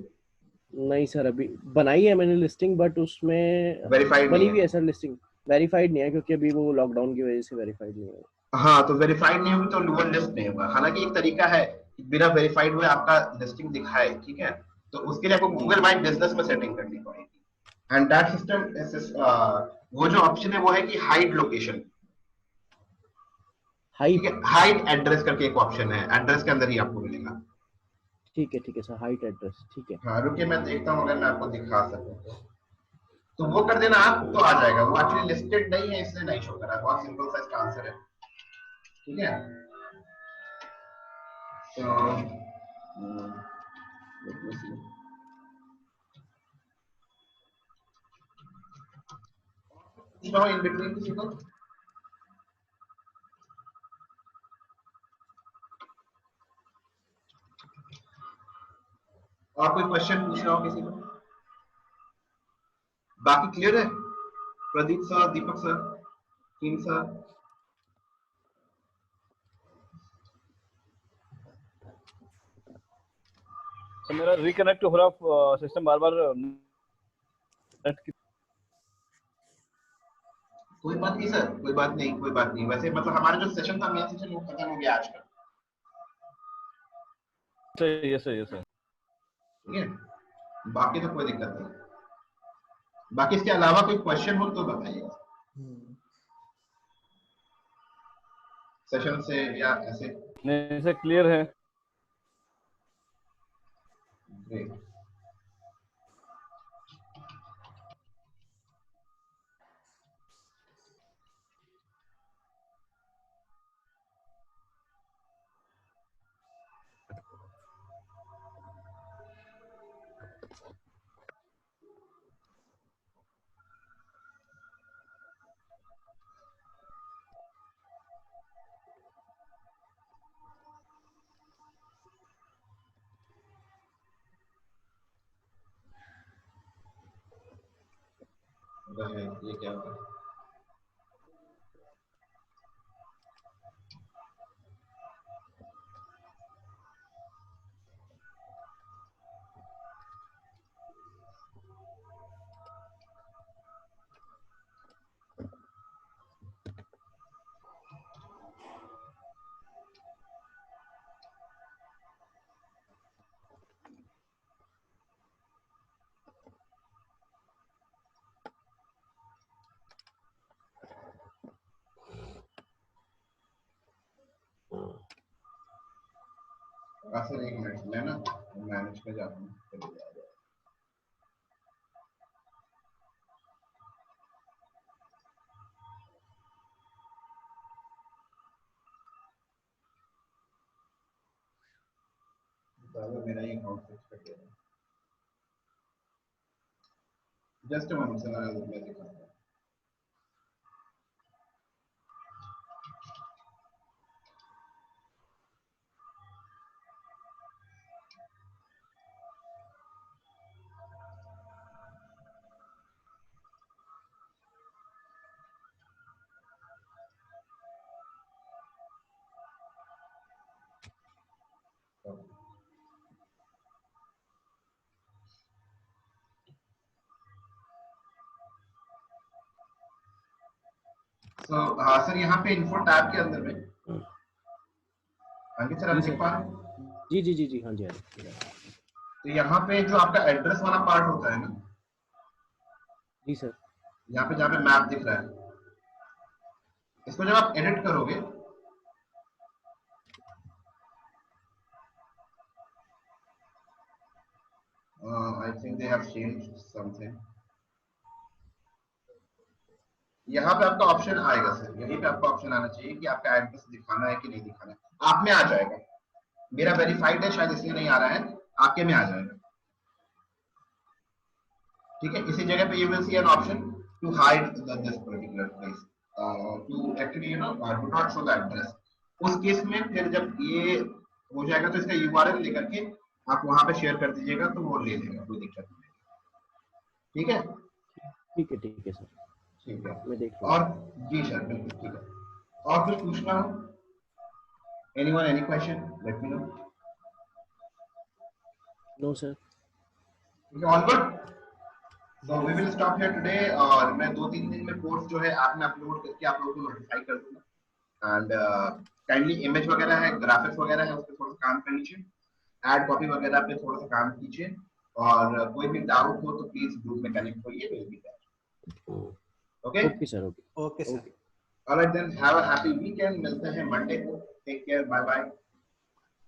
Speaker 6: नहीं सर, अभी बनाई है मैंने लिस्टिंग, बट उसमें
Speaker 3: वेरीफाइड
Speaker 6: बनी
Speaker 3: नहीं
Speaker 6: हुई
Speaker 3: है।
Speaker 6: है सर लिस्टिंग, वेरीफाइड नहीं है क्योंकि अभी वो लॉकडाउन की वजह से वेरीफाइड नहीं है।
Speaker 3: हाँ, तो वेरीफाइड नहीं होगी तो लूअर लिस्ट नहीं होगा। हालांकि एक तरीका है कि बिना वेरीफाइड हुए आपका लिस्टिंग दिखाए, ठीक है, तो उसके लिए आपको गूगल माय बिजनेस में सेटिंग करनी पड़ेगी। एंड दैट सिस्टम, वो जो ऑप्शन है वो है कि हाइड लोकेशन, ठीक है, हाइड एड्रेस करके एक ऑप्शन है, एड्रेस के अंदर ही आपको मिलेगा।
Speaker 6: ठीक है सर, हाइट एड्रेस, ठीक है।
Speaker 3: हाँ, रुकिए मैं देखता हूँ, अगर मैं आपको दिखा सकूँ तो वो कर देना आप, तो आ जाएगा। वो एक्चुअली लिस्टेड नहीं है इसलिए नहीं शो कर रहा है। बहुत सिंपल सा इसका आंसर है, ठीक है। तो इन बिटवीन किसी को और कोई क्वेश्चन पूछना हो किसी को? बाकी क्लियर है? Pradeep sir, Deepak sir, king sir?
Speaker 1: तो मेरा रिकनेक्ट हो रहा सिस्टम बार-बार नेट की।
Speaker 3: कोई बात नहीं सर, कोई बात नहीं। वैसे मतलब हमारा जो सेशन था, मेन सेशन, वो खत्म हो गया आज का।
Speaker 1: Yes sir.
Speaker 3: ठीक है, बाकी तो कोई दिक्कत नहीं। बाकी इसके अलावा कोई क्वेश्चन हो तो बताइएगा सेशन से या ऐसे।
Speaker 1: नहीं सर, क्लियर है।
Speaker 3: ग्रेट। ये क्या होगा? सर एक मिनट मैं ना मैनेज पे जाता हूँ। मेरा ये अकाउंट फिक्स कर दिया। जस्ट वन से मैं दिखाता हूँ। हाँ सर, यहाँ पे इन्फो टैब के अंदर में अंकित सर आप देख पा रहे हैं?
Speaker 6: जी जी जी जी हाँ जी।
Speaker 3: तो यहाँ पे जो आपका एड्रेस वाला पार्ट होता है ना,
Speaker 6: जी सर,
Speaker 3: यहाँ पे जहाँ पे मैप दिख रहा है, इसको जब आप एडिट करोगे I think they have changed something. यहाँ पे आपका ऑप्शन आएगा सर, यहीं पे आपका ऑप्शन आना चाहिए कि आपका एड्रेस दिखाना है कि नहीं दिखाना है। आप में आ जाएगा, मेरा वेरीफाइड है शायद इसलिए नहीं आ रहा है, आपके में आ जाएगा। ठीक है, इसी जगह पे you will see an option to hide this particular place, to actually you know do not show the address. उस केस में फिर जब ये हो जाएगा तो इसका यूआरएल लेकर के आप वहां पे शेयर कर दीजिएगा तो वो ले लेगा, कोई दिक्कत नहीं। ठीक है
Speaker 6: ठीक है सर,
Speaker 3: ठीक है
Speaker 6: मैं देख
Speaker 3: और जी सर बिल्कुल ठीक है। और कुछ पूछना हो? Anyone any question let me know.
Speaker 6: No sir.
Speaker 3: All good, so we will stop here today. और मैं 2-3 दिन में कोर्स जो है ऐप में अपलोड करके आप लोगों को नोटिफाई कर दूंगा। एंड काइंडली इमेज वगैरह है, ग्राफिक्स वगैरह है, उस पर थोड़ा काम कर लीजिए, ऐड कॉपी वगैरह पे थोड़ा सा काम कीजिए, और कोई भी डाउट हो तो प्लीज ग्रुप में कनेक्ट होइए, will be there. Okay
Speaker 6: sir,
Speaker 7: okay sir.
Speaker 3: Alright then, have a happy weekend. मिलते हैं मंडे को। Take care, bye bye.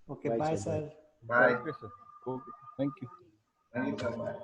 Speaker 7: Okay bye sir.
Speaker 3: Bye.
Speaker 1: Okay sir, okay, thank you.
Speaker 3: Thank you sir, bye.